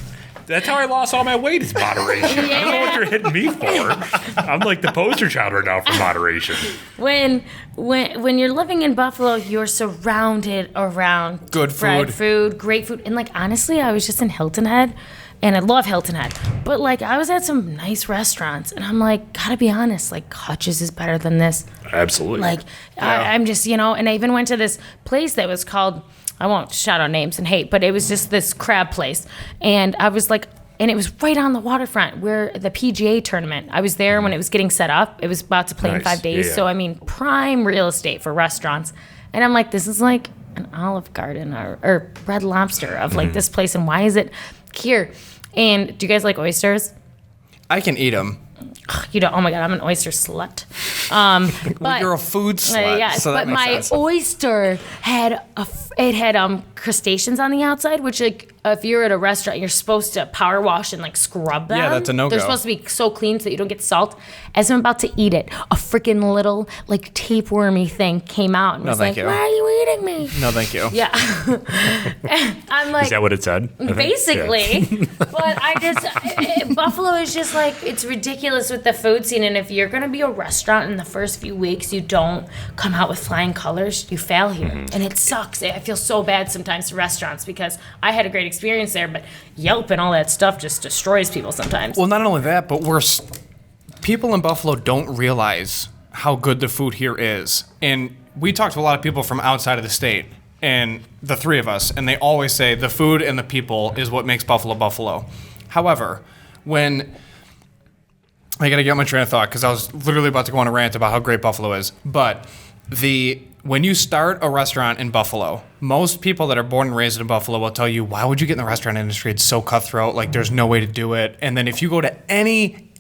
That's how I lost all my weight, is moderation. I don't know what you're hitting me for. I'm like the poster child right now for moderation. When you're living in Buffalo, you're surrounded around Good fried food. food, great food. And like, honestly, I was just in Hilton Head, and I love Hilton Head. But like, I was at some nice restaurants, and I'm like, gotta be honest, like Hutch's is better than this. Absolutely. Like, I'm just, and I even went to this place that was called, I won't shout out names and hate, but it was just this crab place. And I was like, and it was right on the waterfront where the PGA tournament. I was there when it was getting set up. It was about to play in 5 days. Yeah. So, I mean, prime real estate for restaurants. And I'm like, this is like an Olive Garden or Red Lobster of like this place. And why is it here? And do you guys like oysters? I can eat them. You don't. Oh my God, I'm an oyster slut. But You're a food slut. yes, so that but makes my sense. oyster had crustaceans on the outside, which like if you're at a restaurant, you're supposed to power wash and like scrub them. Yeah, that's a no-go. They're supposed to be so clean so that you don't get salt. As I'm about to eat it, a freaking little like tapewormy thing came out and was like, you. "Why are you eating me?" No, thank you. Yeah. I'm like, Is that what it said? I think? basically. Yeah. But I just, Buffalo is just like, it's ridiculous with the food scene. And if you're going to be a restaurant in the first few weeks, you don't come out with flying colors, you fail here. And it sucks. I feel so bad sometimes to restaurants because I had a great experience there, but Yelp and all that stuff just destroys people sometimes. Well, not only that, but people in Buffalo don't realize how good the food here is. And we talked to a lot of people from outside of the state, and the three of us, and they always say the food and the people is what makes Buffalo Buffalo. However, when I gotta get my train of thought because I was literally about to go on a rant about how great Buffalo is, but when you start a restaurant in Buffalo, most people that are born and raised in Buffalo will tell you, why would you get in the restaurant industry? It's so cutthroat. Like, there's no way to do it. And then if you go to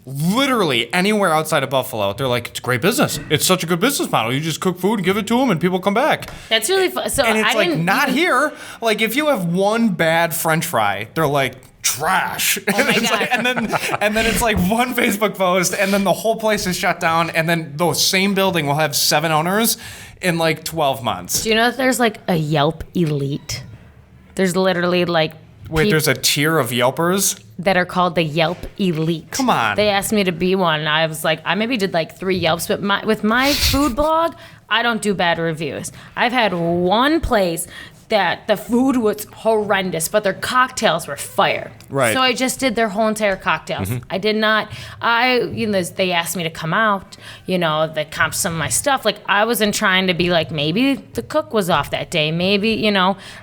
literally anywhere outside of Buffalo, they're like, it's great business. It's such a good business model. You just cook food, give it to them, and people come back. That's really fun. So And it's I like, didn't not even- here. Like, if you have one bad French fry, they're like, trash. Oh my It's God. like- and then it's like one Facebook post, and then the whole place is shut down, and then the same building will have 7 owners in like 12 months. Do you know that there's like a Yelp elite? There's literally like Wait, there's a tier of Yelpers? that are called the Yelp Elite. Come on. They asked me to be one, and I was like, I maybe did like 3 Yelps, but with my food blog, I don't do bad reviews. I've had one place that the food was horrendous, but their cocktails were fire. Right. So I just did their whole entire cocktails. I did not. They asked me to come out. They comped some of my stuff. Like I wasn't trying to be like maybe the cook was off that day, maybe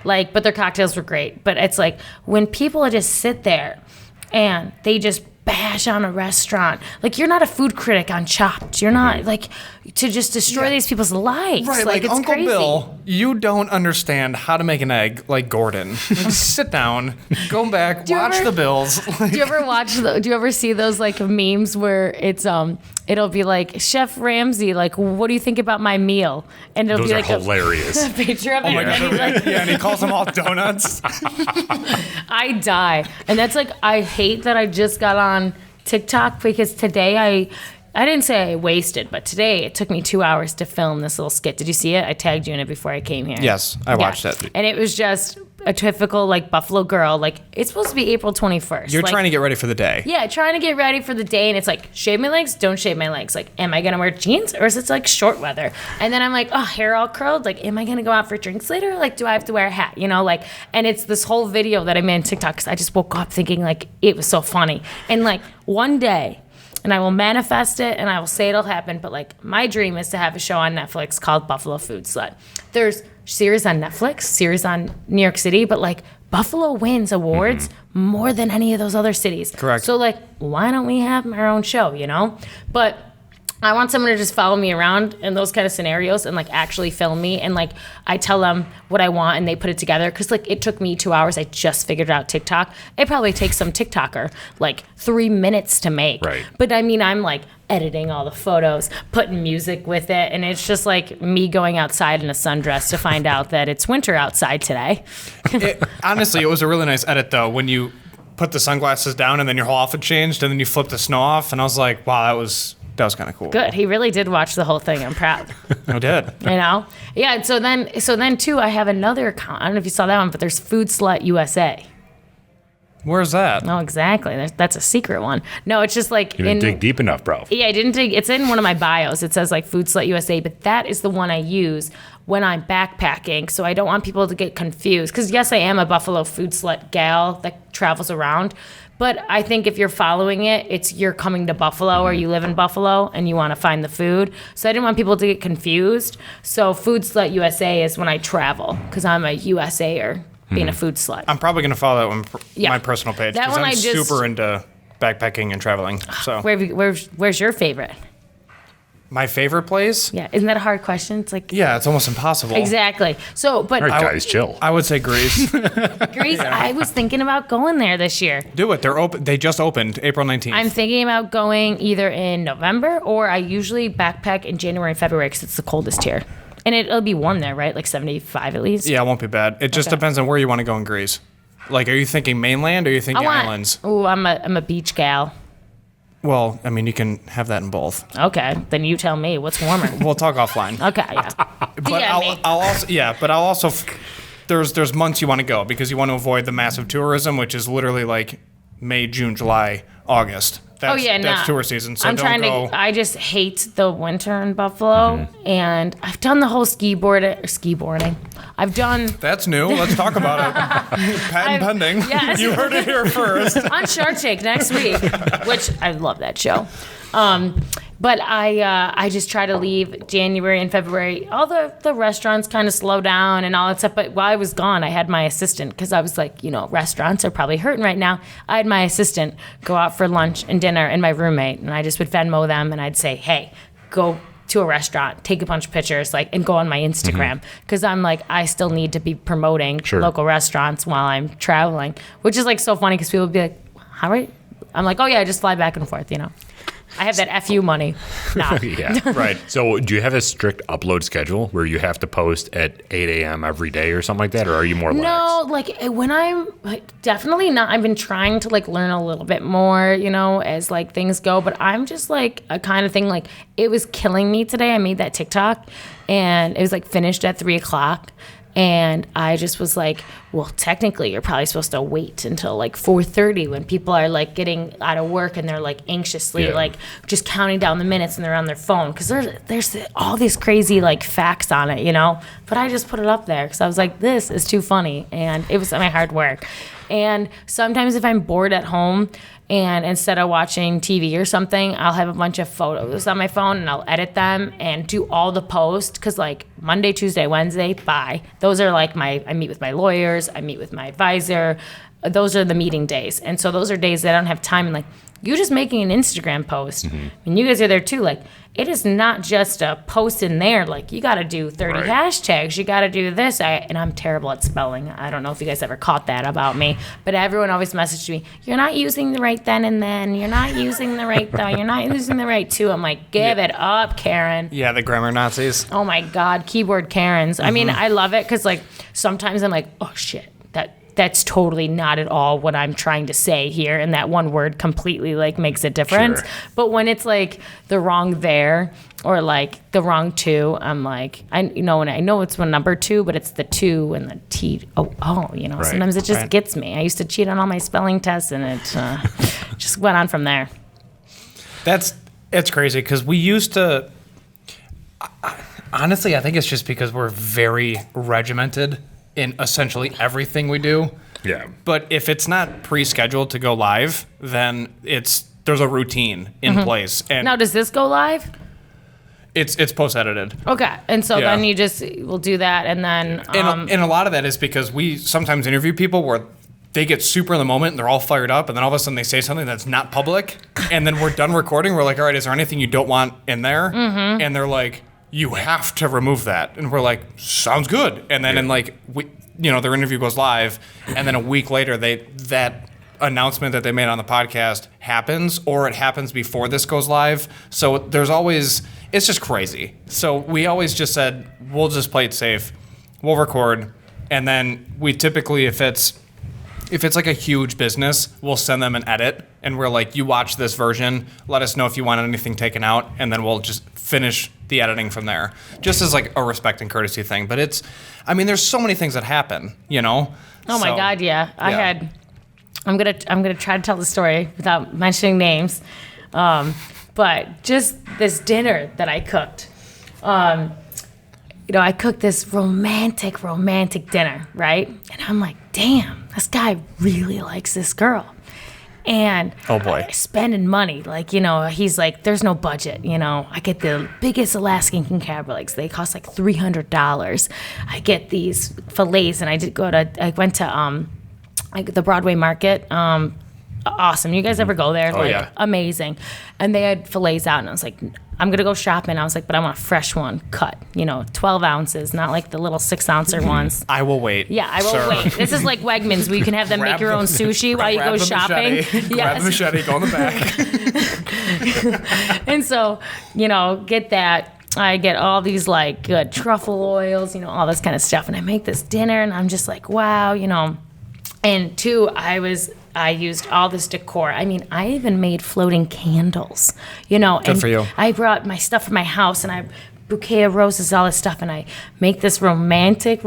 but their cocktails were great. But it's like when people just sit there and they just bash on a restaurant. Like you're not a food critic on Chopped. You're not like to just destroy these people's lives. Right, like it's Uncle crazy. Bill, you don't understand how to make an egg like Gordon. Like, sit down, go back, you watch ever- the bills. Do you ever do you ever see those like memes where it's it'll be like Chef Ramsay, like what do you think about my meal? And it'll Those be are like hilarious. a picture of it. Oh my and then he's God. like, Yeah, and he calls them all donuts. I die. And that's like I hate that I just got on TikTok because today I didn't say I wasted, but today it took me 2 hours to film this little skit. Did you see it? I tagged you in it before I came here. Yes, I watched it. And it was just a typical like Buffalo girl. Like it's supposed to be April 21st. You're like, trying to get ready for the day. Yeah, trying to get ready for the day, and it's like, shave my legs, don't shave my legs. Like, am I gonna wear jeans, or is it like short weather? And then I'm like, oh, hair all curled. Like, am I gonna go out for drinks later? Like, do I have to wear a hat? And it's this whole video that I made on TikTok because I just woke up thinking like it was so funny. And like one day, and I will manifest it, and I will say it'll happen. But like, my dream is to have a show on Netflix called Buffalo Food Slut. There's series on Netflix, series on New York City, but like. Buffalo wins awards more than any of those other cities. Correct. So, like, why don't we have our own show, But I want someone to just follow me around in those kind of scenarios and, like, actually film me. And, like, I tell them what I want and they put it together. Because, like, it took me 2 hours. I just figured out TikTok. It probably takes some TikToker, like, 3 minutes to make. Right. But, I mean, I'm, like, editing all the photos, putting music with it, and it's just like me going outside in a sundress to find out that it's winter outside today. Honestly, it was a really nice edit, though, when you put the sunglasses down and then your whole outfit changed and then you flipped the snow off. And I was like, wow, that was kind of cool. Good. He really did watch the whole thing. I'm proud. I did. Yeah. And so then too, I have another account. I don't know if you saw that one, but there's Food Slut USA. Where's that? No, exactly. That's a secret one. No, it's just like You didn't dig deep enough, bro. Yeah, I didn't dig. It's in one of my bios. It says like Food Slut USA, but that is the one I use when I'm backpacking. So I don't want people to get confused. Because yes, I am a Buffalo Food Slut gal that travels around. But I think if you're following it, you're coming to Buffalo or you live in Buffalo and you want to find the food. So I didn't want people to get confused. So Food Slut USA is when I travel because I'm a USAer. Being a food slut. I'm probably going to follow that one, Yeah. my personal page, That because one I'm I just- super into backpacking and traveling. So Where's your favorite? my favorite place? Yeah, isn't that a hard question? It's like Yeah, it's almost impossible. exactly. So, but All right, guys, chill. I would say Greece. Greece, I was thinking about going there this year. Do it. They're open. They just opened April 19th. I'm thinking about going either in November or I usually backpack in January and February because it's the coldest here. And it'll be warm there, right? Like 75 at least. Yeah, it won't be bad. It just Okay. depends on where you want to go in Greece. Like, are you thinking mainland or are you thinking islands? Oh, I'm a beach gal. Well, I mean, you can have that in both. Okay, then you tell me what's warmer. We'll talk offline. Okay, yeah. But DM me. I'll also there's months you want to go because you want to avoid the massive tourism, which is literally like May, June, July, August. That's tour season. So I just hate the winter in Buffalo, and I've done the whole ski-boarding. I've done. That's new. Let's talk about it. Patent pending. Yes. You heard it here first. On Shark Tank next week, which I love that show. But I just try to leave January and February. All the restaurants kind of slow down and all that stuff. But while I was gone, I had my assistant because I was like, restaurants are probably hurting right now. I had my assistant go out for lunch and dinner and my roommate. And I just would Venmo them and I'd say, hey, go to a restaurant, take a bunch of pictures, and go on my Instagram. Because I'm like, I still need to be promoting local restaurants while I'm traveling. Which is so funny because people would be like, how are you? I'm like, oh yeah, I just fly back and forth, I have that FU money. Nah. Yeah, right. So do you have a strict upload schedule where you have to post at 8 a.m. every day or something like that? Or are you more lax? No, when I'm definitely not. I've been trying to learn a little bit more, as things go. But I'm just a kind of thing it was killing me today. I made that TikTok and it was finished at 3:00. And I just was like, well, technically, you're probably supposed to wait until 4:30 when people are getting out of work and they're anxiously just counting down the minutes and they're on their phone because there's all these crazy facts on it, But I just put it up there because I was like, this is too funny, and it was my hard work. And sometimes if I'm bored at home and instead of watching TV or something, I'll have a bunch of photos on my phone and I'll edit them and do all the posts because Monday, Tuesday, Wednesday, bye. Those are I meet with my lawyers, I meet with my advisor. Those are the meeting days. And so those are days that I don't have time. And you just making an Instagram post, and you guys are there too. It is not just a post in there. You got to do 30 hashtags. You got to do this. And I'm terrible at spelling. I don't know if you guys ever caught that about me. But everyone always messaged me, you're not using the right then and then. You're not using the right though. You're not using the right to. I'm like, give it up, Karen. Yeah, the grammar Nazis. Oh, my God. Keyboard Karens. I mean, I love it because, sometimes I'm like, oh, shit. That's totally not at all what I'm trying to say here, and that one word completely makes a difference. Sure. But when it's the wrong there or the wrong two, I'm and I know it's one number two, but it's the two and the T. Sometimes it just gets me. I used to cheat on all my spelling tests, and it just went on from there. It's crazy because we used to. Honestly, I think it's just because we're very regimented in essentially everything we do. Yeah. But if it's not pre-scheduled to go live, then there's a routine in place. And now, does this go live? It's post-edited. Okay. And so then you just will do that and then... And a lot of that is because we sometimes interview people where they get super in the moment and they're all fired up, and then all of a sudden they say something that's not public, and then we're done recording. We're like, all right, is there anything you don't want in there? And they're like, you have to remove that. And we're like, sounds good. And then their interview goes live, and then a week later that announcement that they made on the podcast happens, or it happens before this goes live. So it's just crazy. So we always just said, we'll just play it safe. We'll record. And then we typically, if it's a huge business, we'll send them an edit, and we're like, you watch this version, let us know if you want anything taken out, and then we'll just finish the editing from there, just as a respect and courtesy thing. But there's so many things that happen, Oh my God, yeah. I'm gonna try to tell the story without mentioning names, but just this dinner that I cooked. I cooked this romantic dinner, right? And I'm like, damn, this guy really likes this girl. And oh boy, spending money, he's like, there's no budget, I get the biggest Alaskan king crab legs. They cost $300. I get these fillets, and I went to the Broadway market. Awesome. You guys ever go there? Yeah. Amazing. And they had fillets out, and I was like, I'm going to go shopping. I was like, but I want a fresh one cut, 12 ounces, not the little 6-ouncer ones. I will wait. Yeah, I will wait. This is like Wegmans where you can have them make your own sushi while you go shopping. Grab the machete, go in the back. And so, get that. I get all these good truffle oils, all this kind of stuff. And I make this dinner, and I'm just like, wow, And 2, I used all this decor. I mean, I even made floating candles, Good for you. I brought my stuff from my house and I bouquet of roses, all this stuff, and I make this romantic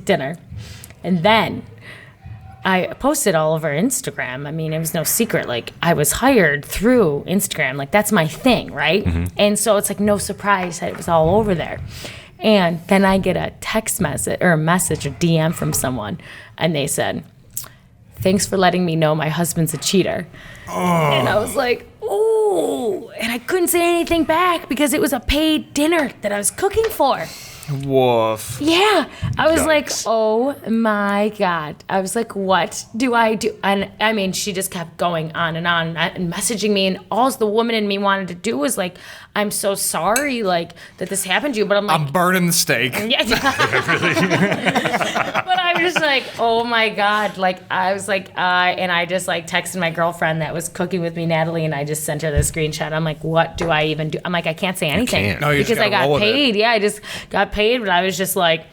dinner. And then I posted all over Instagram. I mean, it was no secret. Like, I was hired through Instagram. Like, that's my thing, right? And so it's like no surprise that it was all over there. And then I get a text message or a DM from someone, and they said, "Thanks for letting me know my husband's a cheater." And I was like, "Oh," and I couldn't say anything back because it was a paid dinner that I was cooking for. Woof. Yeah. I was like, Yikes. oh my God. I was like, what do I do? And I mean, she just kept going on and messaging me. And all the woman in me wanted to do was like, I'm so sorry, like, that this happened to you. But I'm like, I'm burning the steak. yeah. But I was just like, oh my God. Like, I was like, and I just like texted my girlfriend that was cooking with me, Natalie, and I just sent her the screenshot. I'm like, what do I even do? I'm like, I can't say anything. can't. No, you just because I gotta roll got with it. paid. Yeah, I just got paid, but I was just like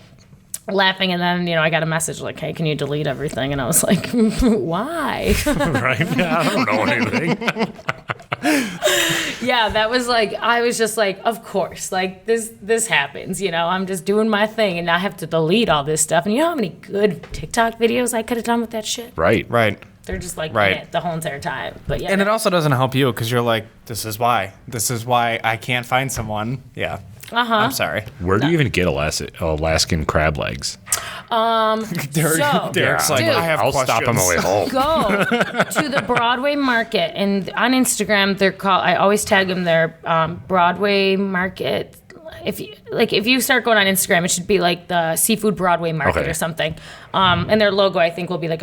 laughing. And then, I got a message like, hey, can you delete everything? And I was like, why? Right? Yeah, I don't know anything. Yeah, that was like, I was just like, of course, like this happens, I'm just doing my thing and I have to delete all this stuff. And you know how many good TikTok videos I could have done with that shit? Right. Right. They're just like Right. in it the whole entire time. But yeah. And it also doesn't help you because you're like, this is why I can't find someone. Yeah. I'm sorry. Where do you even get Alaskan crab legs? Derek's like, Dude. I have I'll questions. stop on my way home. Go to the Broadway Market, and on Instagram they're called. I always tag them. They're Broadway Market. If you start going on Instagram, it should be like the Seafood Broadway Market Okay. or something. And their logo, I think, will be like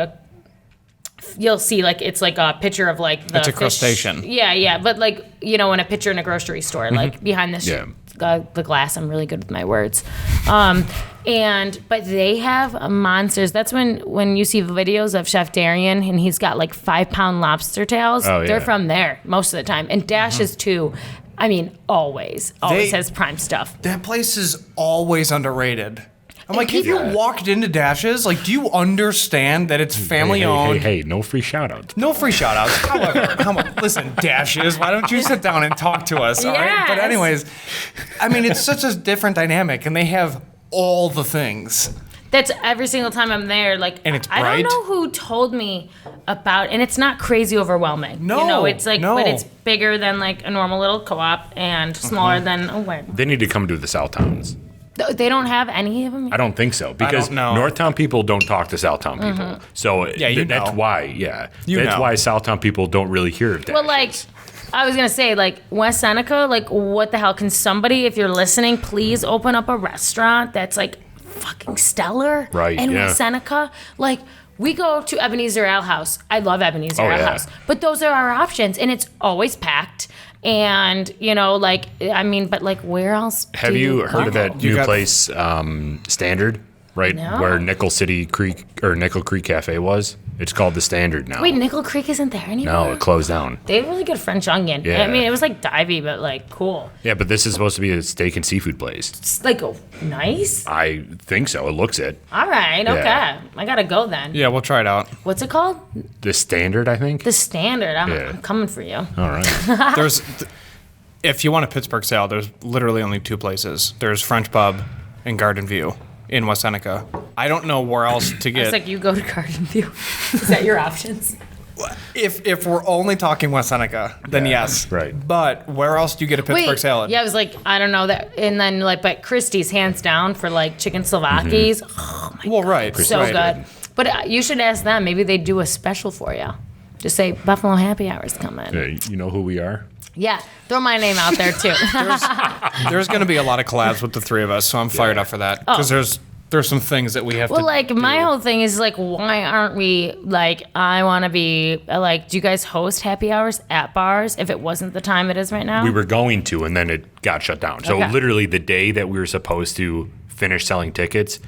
you'll see like it's like a picture of like the It's a fish. crustacean. Yeah, but like in a picture in a grocery store, like behind this. Yeah. The glass. I'm really good with my words. But they have monsters. That's when you see videos of Chef Darian and he's got like 5-pound lobster tails. Oh, yeah. They're from there most of the time. And Dashes too. I mean, always has prime stuff. That place is always underrated. I'm like, have people- you walked into Dashes? Like, do you understand that it's family owned? Hey, no free shout-outs. No free shout outs. However, listen, Dashes, why don't you sit down and talk to us? All right. But Yes. anyways, I mean, it's such a different dynamic, and they have all the things. That's every single time I'm there. Like, And it's I bright. don't know who told me about, and it's not crazy overwhelming. No, it's like, no. but it's bigger than like a normal little co-op and smaller than where They need to come to the South Towns. they don't have any of them. I don't think so because don't know. Northtown people don't talk to Southtown people. So that's know. why. Yeah, You that's know. why Southtown people don't really hear of that. Well, like, I was gonna say, like, West Seneca, like, what the hell? Can somebody, if you're listening, please open up a restaurant that's like fucking stellar Right, in yeah. West Seneca? Like, we go to Ebenezer Ale House. I love Ebenezer Ale yeah. House, but those are our options, and it's always packed. And but like, where else? have do you heard of go? that You new got- place, Standard? Right No. where Nickel Creek Cafe was. It's called the Standard now. Wait, Nickel Creek isn't there anymore. No, it closed down. They have really good French onion. Yeah. I mean, it was like divey, but like cool. Yeah, but this is supposed to be a steak and seafood place. It's like nice. I think so. It looks it. All right, okay. Yeah. I gotta go then. Yeah, we'll try it out. What's it called? The Standard, I think. The Standard. I'm Yeah. coming for you. All right. If you want a Pittsburgh style, there's literally only two places. There's French Pub and Garden View in West Seneca. I don't know where else to It's get. like you go to Garden View. Is that your options? If we're only talking West Seneca, then yes. right. But where else do you get a Pittsburgh salad? Yeah, I was like, I don't know that. And then but Christie's hands down for like chicken Slovakis. Mm-hmm. Oh my Well, right. so right. good. But you should ask them. Maybe they do a special for you. Just say Buffalo Happy Hours coming. You know who we are? Yeah, throw my name out there too. There's going to be a lot of collabs with the three of us, so I'm fired up for that. Because there's some things that we have Well, to like my do. whole thing is like, why aren't we like? I want to be like. Do you guys host happy hours at bars? If it wasn't the time it is right now, We were going to, and then it got shut down. So Okay. literally the day that we were supposed to finish selling tickets,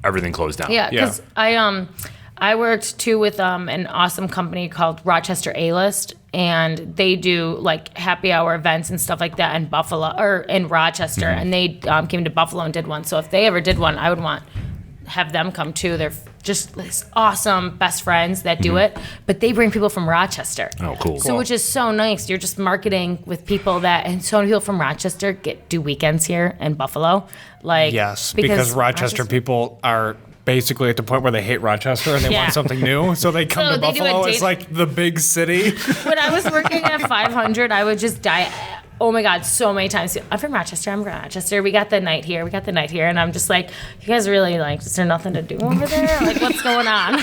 everything closed down. Yeah, because I worked too with an awesome company called Rochester A-List, and they do like happy hour events and stuff like that in Buffalo or in Rochester, and they came to Buffalo and did one. So if they ever did one, I would have them come too. They're just this awesome best friends that do it, but they bring people from Rochester. Oh, cool. So which is so nice. You're just marketing with people and so many people from Rochester do weekends here in Buffalo. Like Yes, because Rochester people are basically at the point where they hate Rochester and they want something new, so they come So to they do a Buffalo. date- It's like the big city. When I was working at 500, I would just die. Oh my God, so many times. I'm from Rochester. We got the night here. And I'm just like, you guys really like, is there nothing to do over there? Like, what's going on?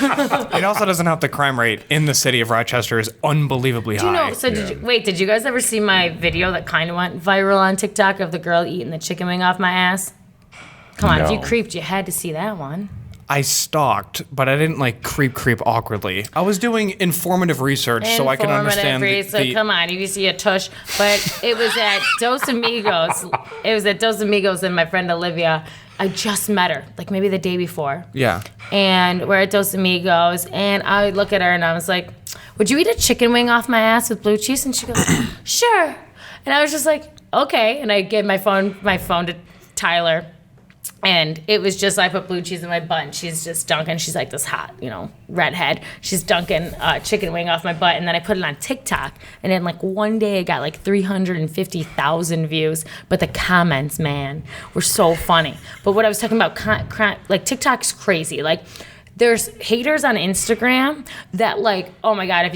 It also doesn't help the crime rate in the city of Rochester is unbelievably high. Did you guys ever see my video that kind of went viral on TikTok of the girl eating the chicken wing off my ass? Come on, if you No. creeped, you had to see that one. I stalked, but I didn't like creep awkwardly. I was doing informative research so I can understand the Come on, you see a tush. But it was at Dos Amigos. And my friend Olivia, I just met her, like maybe the day before. Yeah. And we're at Dos Amigos, and I would look at her and I was like, would you eat a chicken wing off my ass with blue cheese? And she goes, sure. And I was just like, okay. And I gave my phone to Tyler. And it was just, I put blue cheese in my butt, and she's just dunking. She's like this hot, redhead. She's dunking chicken wing off my butt, and then I put it on TikTok. And then, like, one day, it got like 350,000 views. But the comments, man, were so funny. But what I was talking about, like, TikTok's crazy. Like, there's haters on Instagram that, like, oh my God,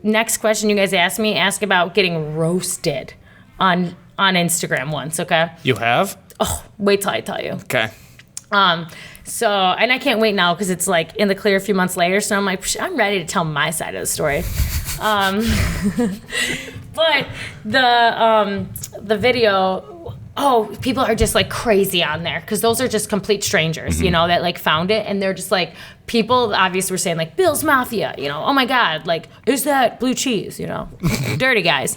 next question you guys ask about getting roasted on Instagram once, okay? You have? Oh, wait till I tell you. Okay. So, and I can't wait now because it's like in the clear a few months later. So I'm like, I'm ready to tell my side of the story. But the video, people are just like crazy on there because those are just complete strangers, that like found it, and they're just like, people obviously were saying like Bill's Mafia, oh my God, like, is that blue cheese, dirty guys.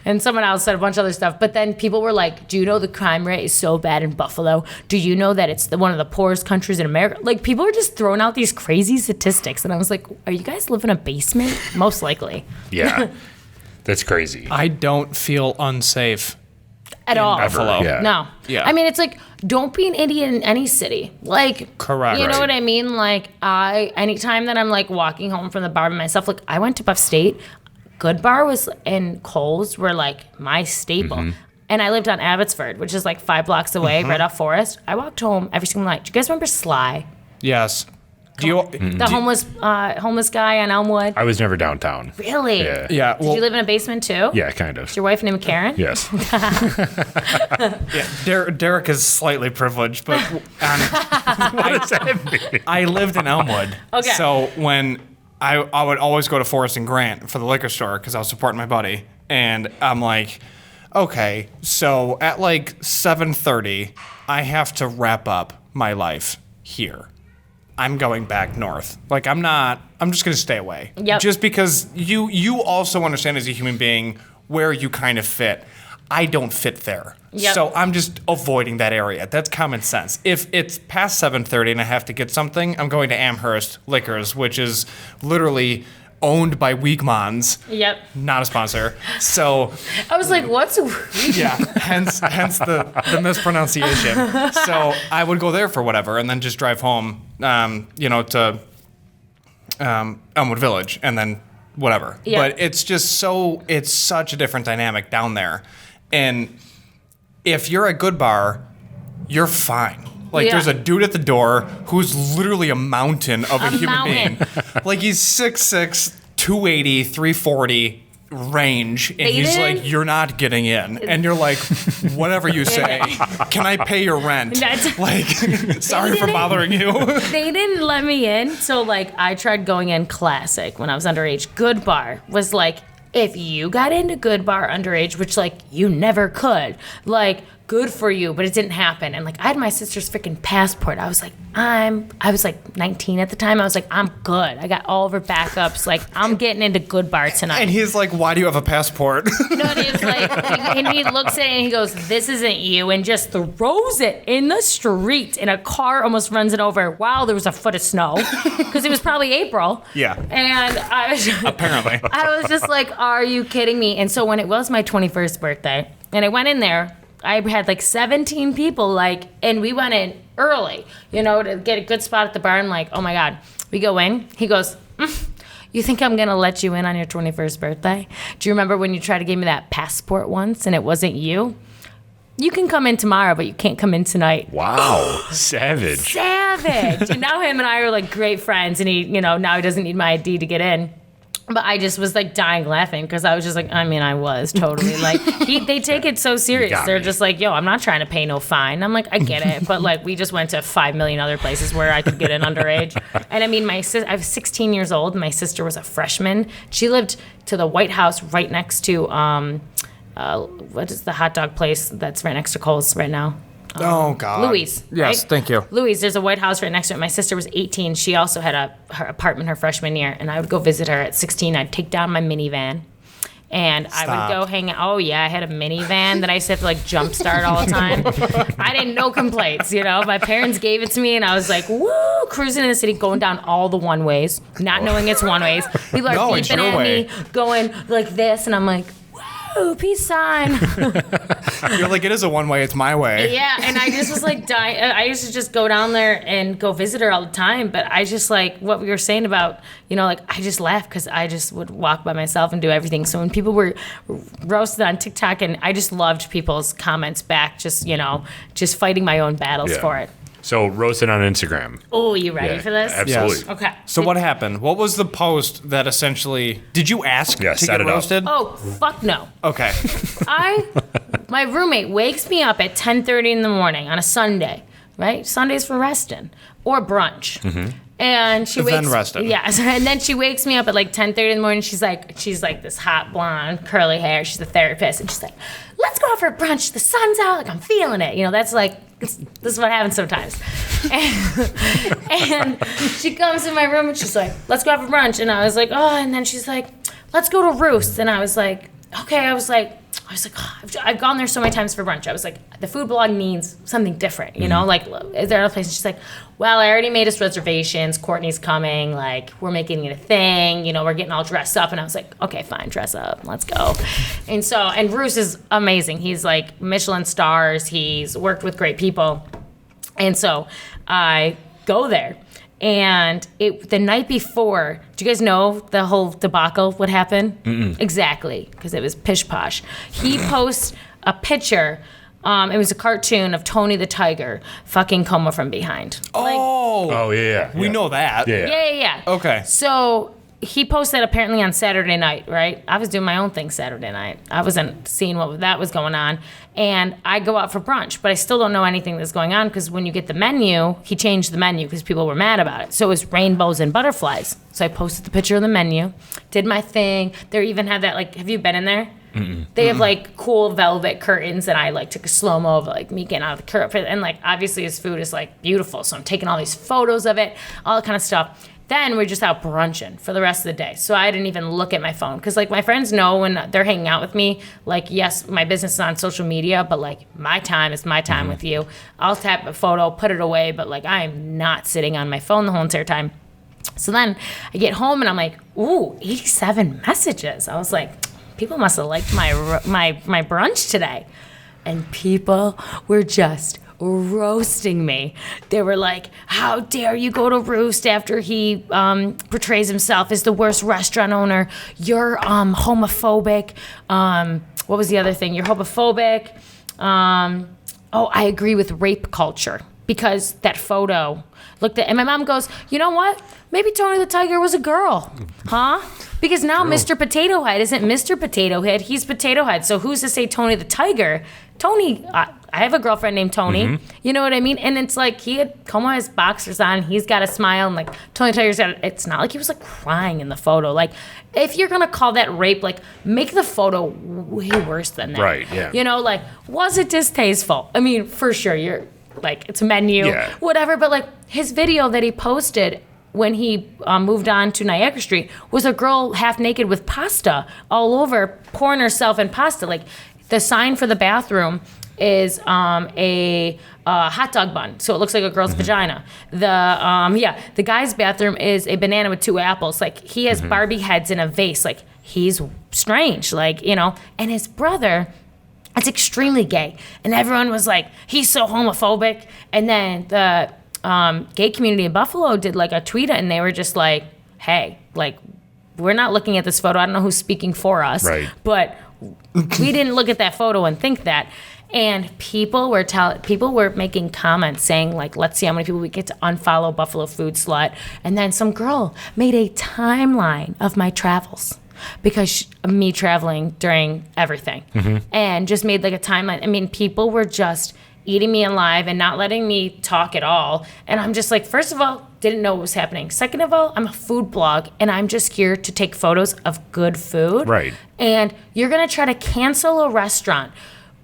And someone else said a bunch of other stuff. But then people were like, do you know the crime rate is so bad in Buffalo? Do you know that it's one of the poorest countries in America? Like, people are just throwing out these crazy statistics. And I was like, are you guys live in a basement? Most likely. Yeah. That's crazy. I don't feel unsafe At all. Buffalo. Yeah. No. Yeah. I mean, it's like, don't be an idiot in any city. Like, Correct. You know Right. what I mean? Like, anytime that I'm like walking home from the bar by myself, like, I went to Buff State. Good Bar and Kohl's were like my staple. And I lived on Abbotsford, which is like 5 blocks away, right off Forest. I walked home every single night. Do you guys remember Sly? Yes. Do you? The homeless guy on Elmwood? I was never downtown. Really? Yeah. Yeah. Did you live in a basement too? Yeah, kind of. Is your wife named Karen? Yes. Yeah. Derek is slightly privileged, but I lived in Elmwood. Okay. So when I would always go to Forest and Grant for the liquor store because I was supporting my buddy, and I'm like, okay, so at like 7:30, I have to wrap up my life here. I'm going back north. Like, I'm just going to stay away. Yep. Just because you also understand as a human being where you kind of fit. I don't fit there. Yep. So I'm just avoiding that area. That's common sense. If it's past 7:30 and I have to get something, I'm going to Amherst Liquors, which is literally owned by Weekmans. Yep. Not a sponsor. So I was like, what's yeah, hence the mispronunciation. So I would go there for whatever and then just drive home, to Elmwood Village and then whatever. Yeah. But it's such a different dynamic down there. And if you're at Good Bar, you're fine. Like, there's a dude at the door who's literally a mountain of a human being. Like, he's 6'6", 280, 340 range, and he's like, you're not getting in. And you're like, whatever you say, can I pay your rent? Like, sorry for bothering you. They didn't let me in, so like I tried going in classic when I was underage. Good Bar was like, if you got into Good Bar underage, which like you never could, like, good for you, but it didn't happen. And like, I had my sister's freaking passport. I was like, I was like 19 at the time. I was like, I'm good. I got all of her backups. Like, I'm getting into Good Bar tonight. And he's like, why do you have a passport? No, and he's like, and he looks at it and he goes, this isn't you, and just throws it in the street, and a car almost runs it over while there was a foot of snow, because it was probably April. Yeah. And I was Apparently. I was just like, are you kidding me? And so when it was my 21st birthday, and I went in there, I had like 17 people, like, and we went in early, to get a good spot at the bar. I'm like, oh my God. We go in. He goes, you think I'm going to let you in on your 21st birthday? Do you remember when you tried to give me that passport once and it wasn't you? You can come in tomorrow, but you can't come in tonight. Wow. Savage. Savage. And now him and I are like great friends, and he, now he doesn't need my ID to get in. But I just was like dying laughing because I was just like, I was totally like, they take it so serious. They're just like, yo, I'm not trying to pay no fine. I'm like, I get it. But like, we just went to 5 million other places where I could get in underage. And I mean, I was 16 years old. My sister was a freshman. She lived to the White House right next to, what is the hot dog place that's right next to Kohl's right now? Oh, God. Louis. Yes, right? thank you. Louis, there's a White House right next to it. My sister was 18. She also had her apartment her freshman year, and I would go visit her at 16. I'd take down my minivan, and I would go hang out. Oh, yeah, I had a minivan that I used to have to, like, jump start all the time. I didn't know complaints, My parents gave it to me, and I was like, woo, cruising in the city, going down all the one-ways, not knowing it's one-ways. People are beeping at me, going like this, and I'm like, ooh, peace sign. You're like, it is a one-way, it's my way. Yeah, and I just was like dying. I used to just go down there and go visit her all the time, but I just like what we were saying about, I just laughed because I just would walk by myself and do everything. So when people were roasted on TikTok, and I just loved people's comments back, just fighting my own battles for it. So roasted on Instagram. Oh, you ready for this? Absolutely. Yes. Okay. So what happened? What was the post that essentially, did you ask to set get it up. roasted? Oh, fuck no. Okay. My roommate wakes me up at 10:30 in the morning on a Sunday, right? Sundays for resting or brunch. Mm-hmm. And she wakes Then resting. Yeah, and then she wakes me up at like 10:30 in the morning. She's like this hot blonde, curly hair. She's a therapist, and she's like, "Let's go out for brunch. The sun's out. Like I'm feeling it." That's like this is what happens sometimes. And she comes in my room and she's like, "Let's go out for brunch." And I was like, "Oh," and then she's like, "Let's go to Roost." And I was like, "Okay." I was like, oh, I've gone there so many times for brunch. I was like, the food blog needs something different, like, is there another place? And she's like, well, I already made us reservations. Courtney's coming. Like, we're making it a thing. We're getting all dressed up. And I was like, okay, fine, dress up. Let's go. And Bruce is amazing. He's like Michelin stars. He's worked with great people. And so I go there. And the night before, do you guys know the whole debacle, what happened? Mm-mm. Exactly, because it was pish posh. He posts a picture. It was a cartoon of Tony the Tiger fucking Coma from behind. Oh, yeah. We know that. Yeah. Okay. So he posted apparently on Saturday night, right? I was doing my own thing Saturday night. I wasn't seeing what that was going on. And I go out for brunch, but I still don't know anything that's going on because when you get the menu, he changed the menu because people were mad about it. So it was rainbows and butterflies. So I posted the picture of the menu, did my thing. They even had that, like, have you been in there? Mm-mm. They have, like, cool velvet curtains, and I, like, took a slow-mo of, like, me getting out of the curtain. And, like, obviously his food is, like, beautiful. So I'm taking all these photos of it, all that kind of stuff. Then we're just out brunching for the rest of the day. So I didn't even look at my phone. Because, like, my friends know when they're hanging out with me, like, yes, my business is on social media, but, like, my time is my time with you. I'll tap a photo, put it away, but, like, I am not sitting on my phone the whole entire time. So then I get home, and I'm like, ooh, 87 messages. I was like, people must have liked my brunch today. And people were just roasting me. They were like, how dare you go to Roost after he portrays himself as the worst restaurant owner. You're homophobic. What was the other thing? You're homophobic. I agree with rape culture because that photo looked at, and my mom goes, you know what? Maybe Tony the Tiger was a girl, huh? Because now Mr. Potato Head isn't Mr. Potato Head, he's Potato Head. So who's to say Tony the Tiger? Tony, I have a girlfriend named Tony. Mm-hmm. You know what I mean? And it's like Como has boxers on, he's got a smile, and like Tony the Tiger's got. It's not like he was like crying in the photo. Like if you're gonna call that rape, like make the photo way worse than that. Right? Yeah. You know, like was it distasteful? I mean, for sure, you're like it's a menu, whatever. But like his video that he posted when he moved on to Niagara Street was a girl half naked with pasta all over, pouring herself in pasta. Like the sign for the bathroom is a hot dog bun, so it looks like a girl's vagina. The guy's bathroom is a banana with two apples. Like he has Barbie heads in a vase. Like he's strange, like, you know. And his brother It's extremely gay. And everyone was like, he's so homophobic. And then the gay community in Buffalo did like a tweet, and they were just like, hey, like, we're not looking at this photo. I don't know who's speaking for us, right. But we didn't look at that photo and think that. And people were making comments saying, like, let's see how many people we get to unfollow Buffalo Food Slut. And then some girl made a timeline of my travels, because of me traveling during everything, and just made like a timeline. I mean, people were just eating me alive and not letting me talk at all. And I'm just like, first of all, didn't know what was happening. Second of all, I'm a food blog, and I'm just here to take photos of good food. Right. And you're going to try to cancel a restaurant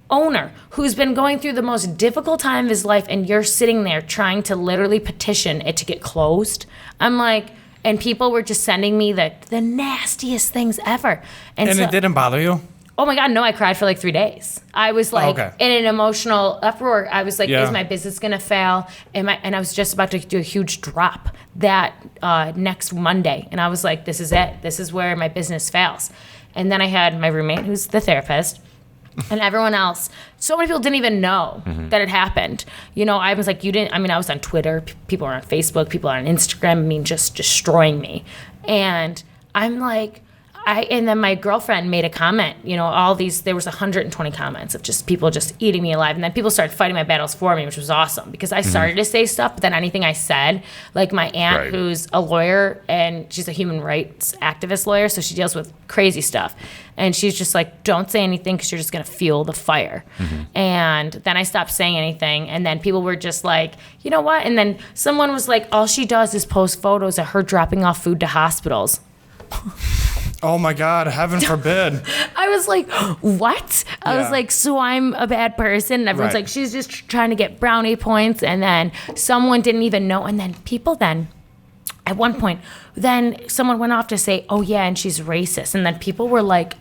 owner who's been going through the most difficult time of his life, and you're sitting there trying to literally petition it to get closed. I'm like, and people were just sending me the nastiest things ever. And so, it didn't bother you? oh my God, no, I cried for like 3 days. I was like in an emotional uproar. I was like, is my business going to fail? And I was just about to do a huge drop that next Monday. And I was like, this is it. This is where my business fails. And then I had my roommate, who's the therapist, and everyone else. So many people didn't even know that it happened. You know, I was like, I was on Twitter. People were on Facebook. People are on Instagram. I mean, just destroying me. And I'm like, and then my girlfriend made a comment, you know, there was 120 comments of just people just eating me alive. And then people started fighting my battles for me, which was awesome, because I started to say stuff, but then anything I said, like my aunt, who's a lawyer, and she's a human rights activist lawyer, so she deals with crazy stuff. And she's just like, don't say anything because you're just going to fuel the fire. And then I stopped saying anything. And then people were just like, you know what? And then someone was like, all she does is post photos of her dropping off food to hospitals. Oh my God, heaven forbid. I was like, what? I was like, so I'm a bad person? And everyone's like, she's just trying to get brownie points. And then someone didn't even know. And then people at one point, then someone went off to say, oh yeah, and she's racist. And then people were like,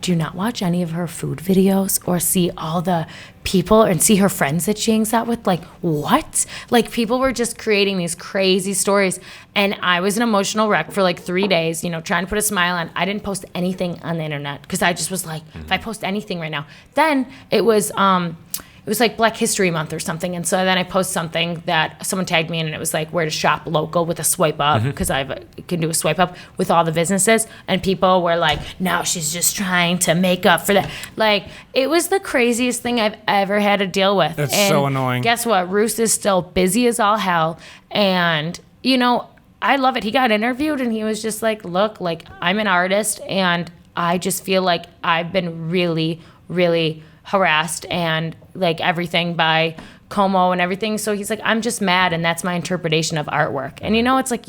do you not watch any of her food videos or see all the people and see her friends that she hangs out with? Like, what? Like, people were just creating these crazy stories. And I was an emotional wreck for like 3 days, you know, trying to put a smile on. I didn't post anything on the internet because I just was like, if I post anything right now, then it was like Black History Month or something. And so then I post something that someone tagged me in, and it was like where to shop local with a swipe up, because I can do a swipe up with all the businesses. And people were like, no, she's just trying to make up for that. Like, it was the craziest thing I've ever had to deal with. It's and so annoying. Guess what? Roos is still busy as all hell. And, you know, I love it. He got interviewed, and he was just like, look, like, I'm an artist, and I just feel like I've been really, really harassed and like everything by Como and everything. So he's like, I'm just mad, and that's my interpretation of artwork. And you know, it's like,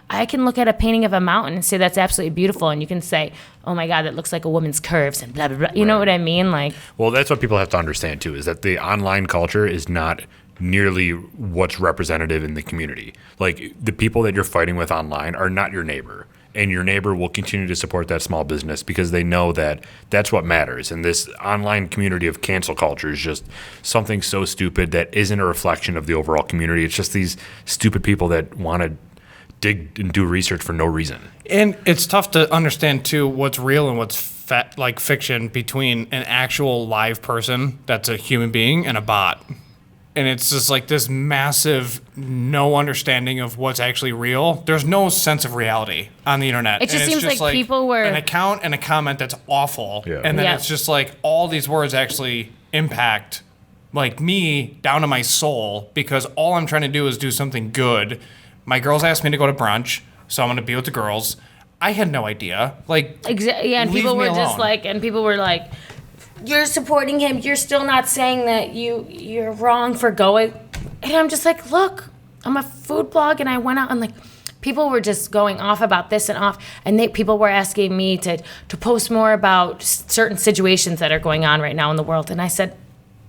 I can look at a painting of a mountain and say that's absolutely beautiful, and you can say, oh my God, that looks like a woman's curves and blah, blah, blah. You know what I mean? Like, well, that's what people have to understand too, is that the online culture is not nearly what's representative in the community. Like, the people that you're fighting with online are not your neighbor. And your neighbor will continue to support that small business because they know that that's what matters. And this online community of cancel culture is just something so stupid that isn't a reflection of the overall community. It's just these stupid people that want to dig and do research for no reason. And it's tough to understand, too, what's real and what's fiction between an actual live person that's a human being and a bot. And it's just like this massive no understanding of what's actually real. There's no sense of reality on the internet. It just seems like people were an account and a comment that's awful. Yeah. And then it's just like all these words actually impact like me down to my soul, because all I'm trying to do is do something good. My girls asked me to go to brunch, so I'm going to be with the girls. I had no idea. Like, and people were just like, you're supporting him. You're still not saying that you're wrong for going. And I'm just like, look, I'm a food blog, and I went out and like, people were just going off about this and off, and people were asking me to post more about certain situations that are going on right now in the world. And I said,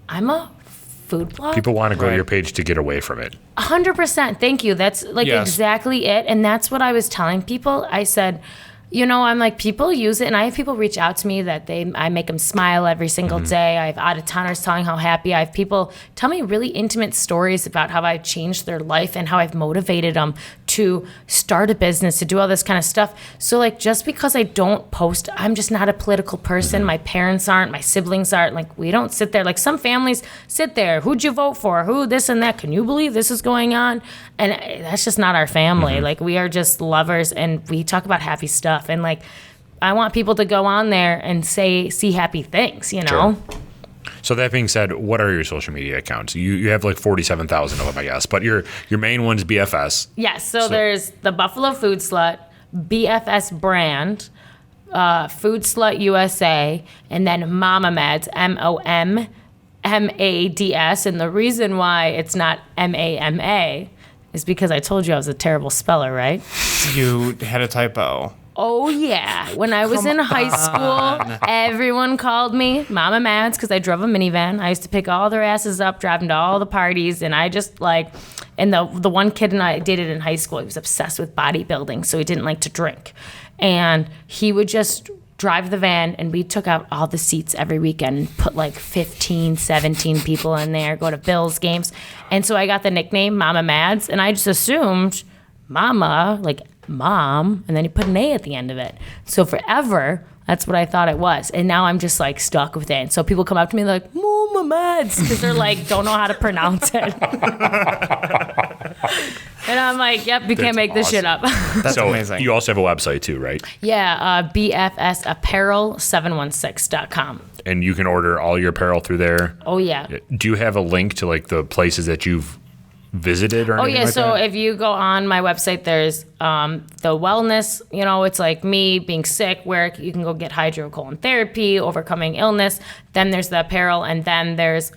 I'm a food blog. People want to go to your page to get away from it. 100%. Thank you. That's like exactly it. And that's what I was telling people. I said, you know, I'm like, people use it, and I have people reach out to me that I make them smile every single day. I have out-of-towners telling how happy. I have people tell me really intimate stories about how I've changed their life and how I've motivated them to start a business, to do all this kind of stuff. So like, just because I don't post, I'm just not a political person. My parents aren't, my siblings aren't. Like, we don't sit there. Like, some families sit there. Who'd you vote for? Who, this and that. Can you believe this is going on? And that's just not our family. Like, we are just lovers, and we talk about happy stuff. And like, I want people to go on there and see happy things, you know? Sure. So that being said, what are your social media accounts? You have like 47,000 of them, I guess, but your main one's BFS. Yes, so there's the Buffalo Food Slut, BFS brand, Food Slut USA, and then Mama Mads, MOMMADS. And the reason why it's not MAMA is because I told you I was a terrible speller, right? You had a typo. Oh, yeah. When I was in high school, everyone called me Mama Mads because I drove a minivan. I used to pick all their asses up, drive them to all the parties, and I just like, and the one kid I dated in high school, he was obsessed with bodybuilding, so he didn't like to drink. And he would just drive the van, and we took out all the seats every weekend and put like 15, 17 people in there, go to Bills games. And so I got the nickname Mama Mads, and I just assumed Mama, like mom, and then he put an A at the end of it. So forever, that's what I thought it was. And now I'm just like stuck with it. And so people come up to me, they're like, Mama Mads, because they're like, don't know how to pronounce it. And I'm like, yep, you can't make this shit up. That's amazing. You also have a website too, right? Yeah, BFSapparel716.com. And you can order all your apparel through there. Oh, yeah. Do you have a link to like the places that you've visited or anything like so that? If you go on my website, there's the wellness, you know, it's like me being sick, where you can go get hydrocolon therapy, overcoming illness. Then there's the apparel, and then there's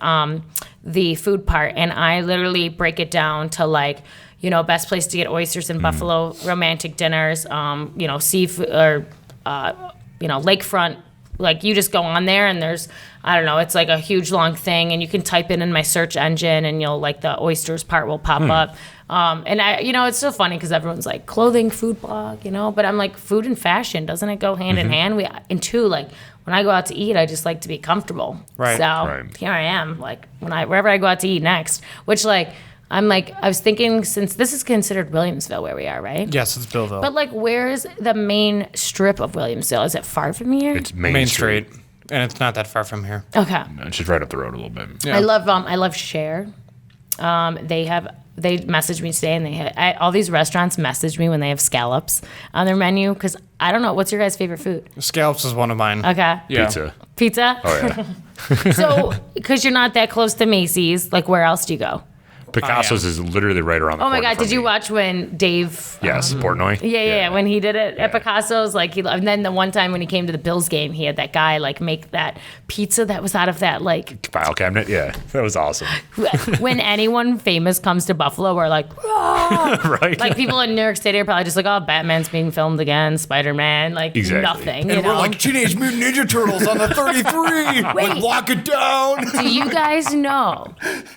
the food part. And I literally break it down to like, you know, best place to get oysters in Buffalo, romantic dinners, you know, seafood, or, you know, lakefront. Like, you just go on there, and there's, I don't know, it's like a huge long thing, and you can type it in my search engine, and you'll, like, the oysters part will pop up. And I, you know, it's so funny because everyone's like, clothing, food blog, you know, but I'm like, food and fashion, doesn't it go hand in hand? And two, like, when I go out to eat, I just like to be comfortable. Right. So here I am, like, wherever I go out to eat next, which, like, I'm like, I was thinking, since this is considered Williamsville where we are, right? Yes, it's Billville. But like, where's the main strip of Williamsville? Is it far from here? It's Main Street. And it's not that far from here. Okay. No, it's just right up the road a little bit. Yeah. I love Share. They messaged me today, and all these restaurants message me when they have scallops on their menu, because I don't know, what's your guys' favorite food? Scallops is one of mine. Okay. Yeah. Pizza? Oh, yeah. So, because you're not that close to Macy's, like, where else do you go? Picasso's is literally right around the Oh corner. my God! from Did you me. watch when Dave? Yes, Portnoy. Yeah. When he did it at Picasso's, like and then the one time when he came to the Bills game, he had that guy like make that pizza that was out of that like File cabinet. Yeah, that was awesome. When anyone famous comes to Buffalo, we're like, "Whoa!" Right. Like people in New York City are probably just like, oh, Batman's being filmed again, Spider-Man, like Exactly. nothing. And You know? we're like Teenage Mutant Ninja Turtles on the 33. Like, lock it down. Do you guys know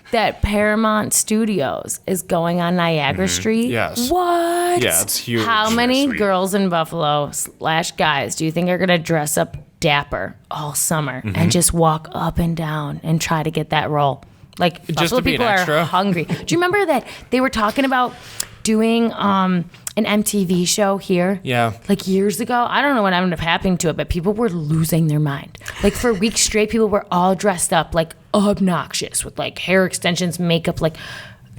that Paramount Studios is going on Niagara Street? Yes. What? Yeah, it's huge. How many Sweet. girls in Buffalo / guys do you think are going to dress up dapper all summer and just walk up and down and try to get that role? Like, Buffalo to be an people are extra? hungry. Do you remember that they were talking about doing an MTV show here? Yeah. Like years ago. I don't know what ended up happening to it, but people were losing their mind. Like for weeks straight, people were all dressed up like obnoxious with like hair extensions, makeup, like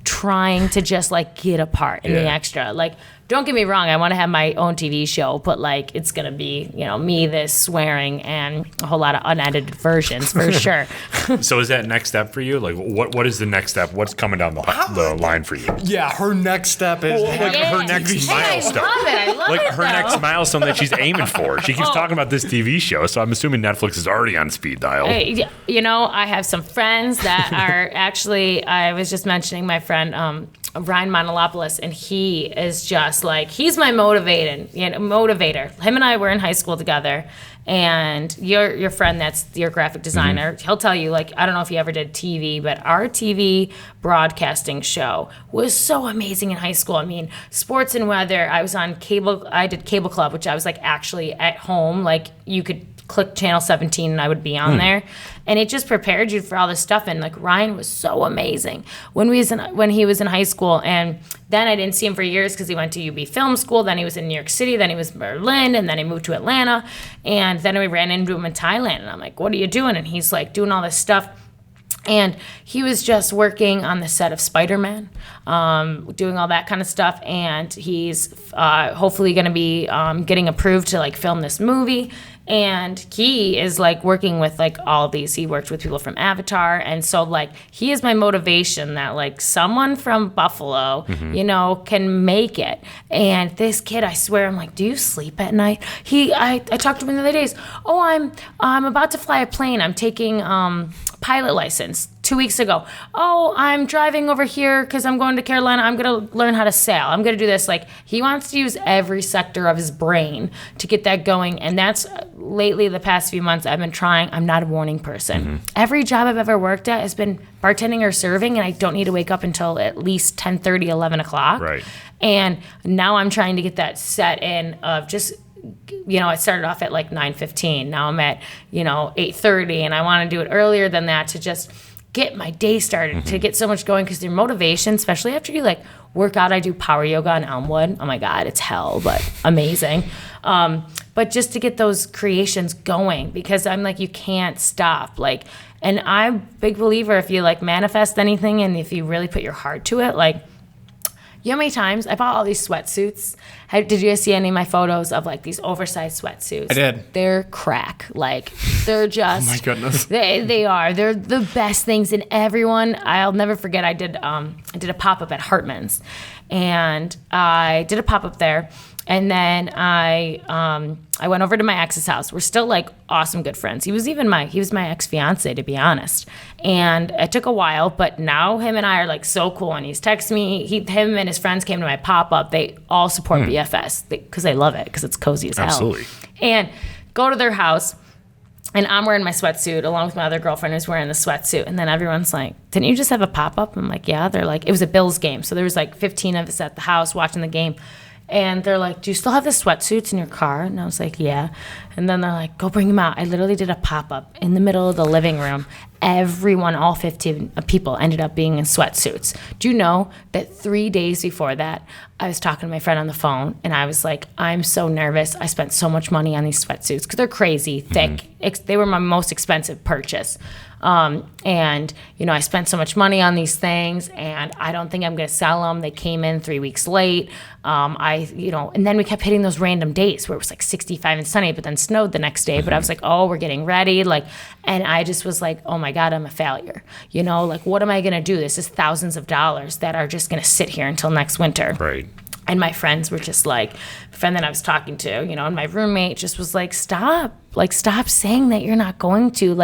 trying to just like get a part in the Yeah. extra. Like, don't get me wrong, I want to have my own TV show, but like it's gonna be, you know, me, this swearing, and a whole lot of unedited versions for sure. So is that next step for you? Like, what is the next step? What's coming down the line for you? Yeah, her next step is her next Hey, milestone. I love it. I love Like it, her though. next milestone that she's aiming for. She keeps talking about this TV show, so I'm assuming Netflix is already on speed dial. Hey, you know, I have some friends that are actually, I was just mentioning my friend Ryan Monolopoulos, and he is just like, he's my motivator. Him and I were in high school together, and your friend that's your graphic designer, he'll tell you, like, I don't know if you ever did TV, but our TV broadcasting show was so amazing in high school. I mean, sports and weather, I was on cable, I did Cable Club, which I was like actually at home, like you could click channel 17 and I would be on there. And it just prepared you for all this stuff. And like Ryan was so amazing when he was in high school. And then I didn't see him for years because he went to UB Film School. Then he was in New York City. Then he was in Berlin. And then he moved to Atlanta. And then we ran into him in Thailand. And I'm like, what are you doing? And he's like doing all this stuff. And he was just working on the set of Spider-Man, doing all that kind of stuff. And he's hopefully going to be getting approved to like film this movie. And he is like working with like all of these. He worked with people from Avatar. And so like he is my motivation that like someone from Buffalo, you know, can make it. And this kid, I swear, I'm like, do you sleep at night? I talked to him the other days. Oh, I'm about to fly a plane. I'm taking pilot license 2 weeks ago. Oh, I'm driving over here because I'm going to Carolina. I'm going to learn how to sail. I'm going to do this. Like, he wants to use every sector of his brain to get that going. And that's lately, the past few months, I've been trying. I'm not a morning person. Every job I've ever worked at has been bartending or serving, and I don't need to wake up until at least 10:30, 11 o'clock. Right. And now I'm trying to get that set in of just, you know, I started off at like 9:15. Now I'm at, 8:30, and I want to do it earlier than that to just get my day started, to get so much going, because their motivation, especially after you like work out. I do power yoga in Elmwood. Oh my God, it's hell, but amazing. But just to get those creations going, because I'm like, you can't stop. Like, and I'm a big believer, if you like manifest anything and if you really put your heart to it, like, you know how many times I bought all these sweatsuits? Did you guys see any of my photos of like these oversized sweatsuits? I did. They're crack. Like, they're just. Oh my goodness. They are. They're the best things. And everyone, I'll never forget. I did a pop up at Hartman's, and I did a pop up there. And then I went over to my ex's house. We're still like awesome good friends. He was my ex-fiance, to be honest. And it took a while, but now him and I are like so cool. And he's texted me. Him and his friends came to my pop-up. They all support BFS because they love it, because it's cozy as hell. Absolutely. And go to their house, and I'm wearing my sweatsuit along with my other girlfriend who's wearing the sweatsuit. And then everyone's like, didn't you just have a pop-up? I'm like, yeah. They're like, it was a Bills game. So there was like 15 of us at the house watching the game. And they're like, do you still have the sweatsuits in your car? And I was like, yeah. And then they're like, go bring them out. I literally did a pop-up in the middle of the living room. Everyone, all 15 people, ended up being in sweatsuits. Do you know that 3 days before that, I was talking to my friend on the phone, and I was like, I'm so nervous. I spent so much money on these sweatsuits because they're crazy, thick. They were my most expensive purchase. And, I spent so much money on these things, and I don't think I'm going to sell them. They came in 3 weeks late. And then we kept hitting those random days where it was like 65 and sunny, but then snowed the next day. But I was like, oh, we're getting ready. And I just was like, oh my God, I'm a failure. What am I going to do? This is thousands of dollars that are just going to sit here until next winter. Right. And my friends were just like, the friend that I was talking to, and my roommate just was like, stop saying that you're not going to.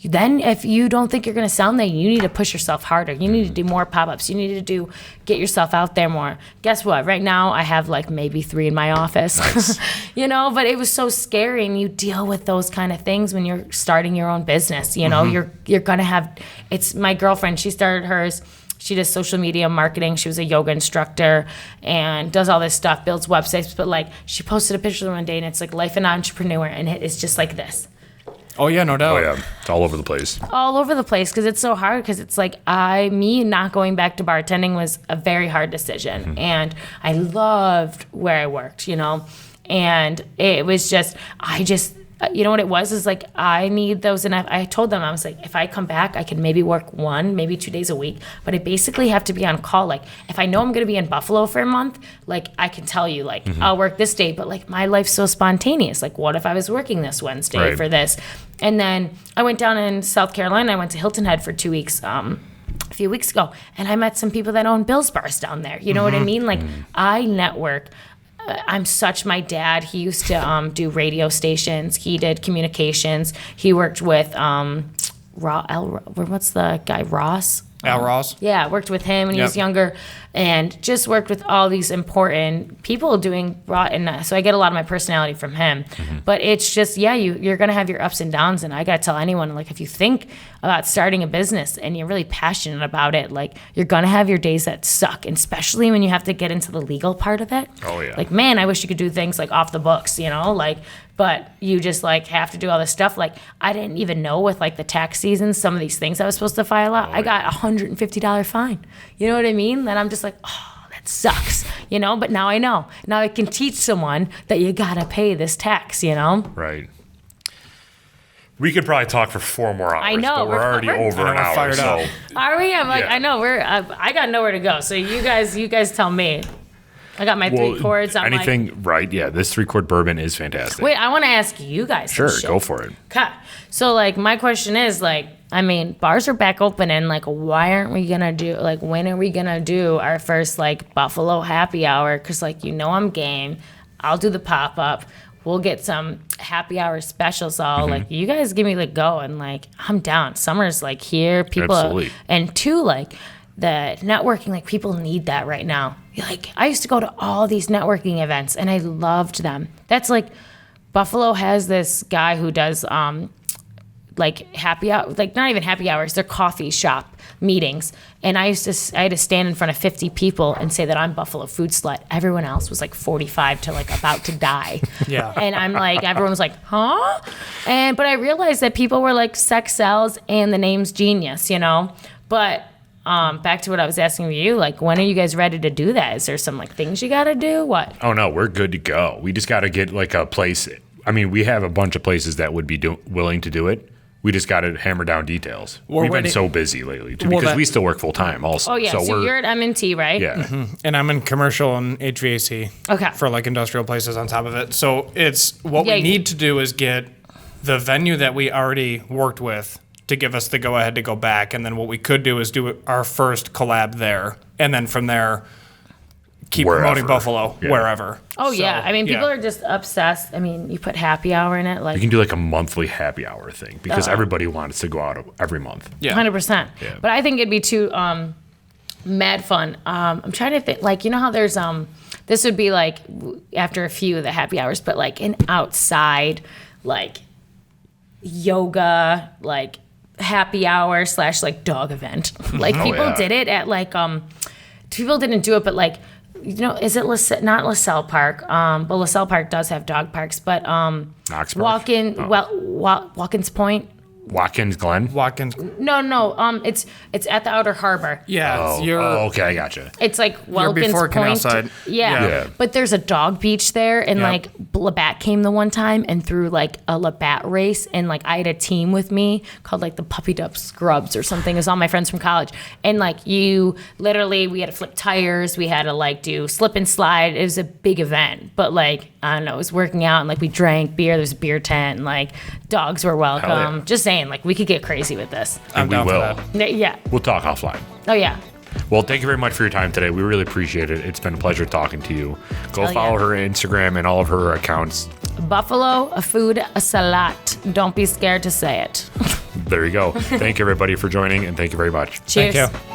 Then if you don't think you're going to sell them, then you need to push yourself harder. You need to do more pop-ups. You need to get yourself out there more. Guess what? Right now I have maybe 3 in my office, nice. But it was so scary. And you deal with those kind of things when you're starting your own business. You're going to have, it's my girlfriend, she started hers. She does social media marketing. She was a yoga instructor and does all this stuff, builds websites. But she posted a picture one day, and it's like life of an entrepreneur, and it's just like this. Oh yeah, no doubt. Oh yeah, it's all over the place. All over the place, because it's so hard. Because it's like me not going back to bartending was a very hard decision, and I loved where I worked, and it was just you know what it was is I need those, and I told them, I was like, if I come back, I can maybe work 1, maybe 2 days a week, but I basically have to be on call. If I know I'm going to be in Buffalo for a month, I can tell you I'll work this day, but my life's so spontaneous. What if I was working this Wednesday for this? And then I went down in South Carolina. I went to Hilton Head for 2 weeks a few weeks ago, and I met some people that own Bill's bars down there. You know what I mean? I network. My dad, he used to do radio stations. He did communications. He worked with, what's the guy, Ross? Al Ross? Yeah, worked with him when he was younger, and just worked with all these important people doing raw. And so I get a lot of my personality from him. But it's just, you're going to have your ups and downs. And I got to tell anyone, if you think about starting a business and you're really passionate about it, you're going to have your days that suck, and especially when you have to get into the legal part of it. Oh, yeah. Man, I wish you could do things off the books, but you just like have to do all this stuff. Like I didn't even know with like the tax season, some of these things I was supposed to file out. I got $150 fine. You know what I mean? Then I'm just like, oh, that sucks, you know? But now I know. Now I can teach someone that you gotta pay this tax, you know? Right. We could probably talk for 4 more hours. I know, but we're already over an hour. fired So up. Are we? I'm like, Yeah. I know I got nowhere to go. So you guys tell me. I got my 3 chords. I'm anything like, right? Yeah, this 3-chord bourbon is fantastic. wait, I want to ask you guys. some Sure, shit. go for it. Okay. So like my question is like, I mean, bars are back open and like why aren't we gonna do like when are we gonna do our first like Buffalo happy hour? Cause like I'm game. I'll do the pop up. We'll get some happy hour specials. So like you guys give me the go and like I'm down. Summer's like here. People Absolutely. and 2 like the networking, like people need that right now. Like I used to go to all these networking events and I loved them. That's like Buffalo has this guy who does like happy hour, like not even happy hours, they're coffee shop meetings. And I had to stand in front of 50 people and say that I'm Buffalo food slut. Everyone else was like 45 to like about to die. Yeah. And I'm like, everyone was like, huh? But I realized that people were like sex sells and the name's genius, you know? But back to what I was asking you, like, when are you guys ready to do that? Is there some like things you got to do? What? Oh no, we're good to go. We just got to get like a place. I mean, we have a bunch of places that would be willing to do it. We just got to hammer down details. We've been so busy lately too, because we still work full time also. Oh yeah, so you're at M&T, right? Yeah. And I'm in commercial and HVAC Okay. for like industrial places on top of it. So it's what Yeah, we need to do is get the venue that we already worked with to give us the go ahead to go back. And then what we could do is do our first collab there. And then from there, keep promoting Buffalo wherever. Oh So, yeah, I mean people are just obsessed. I mean, you put happy hour in it, like You can do like a monthly happy hour thing because everybody wants to go out every month. Yeah. 100%. Yeah. But I think it'd be too mad fun. I'm trying to think, like, you know how there's this would be like after a few of the happy hours, but like an outside like yoga like happy hour / like dog event. Like people yeah. did it at like people didn't do it, but like, you know, is it not LaSalle Park? But LaSalle Park does have dog parks, but Knox Park? Watkins Point. Watkins Glen? Watkins. No, it's at the Outer Harbor. Yeah. Okay, I gotcha. It's like Watkins before Point. Canalside. Yeah. Yeah. But there's a dog beach there, and Yep. like Labatt came the one time and threw like a Labatt race, and like I had a team with me called like the Puppy Dub Scrubs or something. It was all my friends from college, and like we had to flip tires, we had to like do slip and slide. It was a big event, but like I don't know, it was working out, and like we drank beer. There's a beer tent, and like dogs were welcome. Hell yeah. Just saying, like we could get crazy with this. I'm we down will. for that. Yeah. We'll talk offline. Oh yeah. Well, thank you very much for your time today. We really appreciate it. It's been a pleasure talking to you. Go Hell follow yeah. her Instagram and all of her accounts. Buffalo, a food, a salat. Don't be scared to say it. There you go. Thank you, everybody, for joining, and thank you very much. Cheers. Thank you.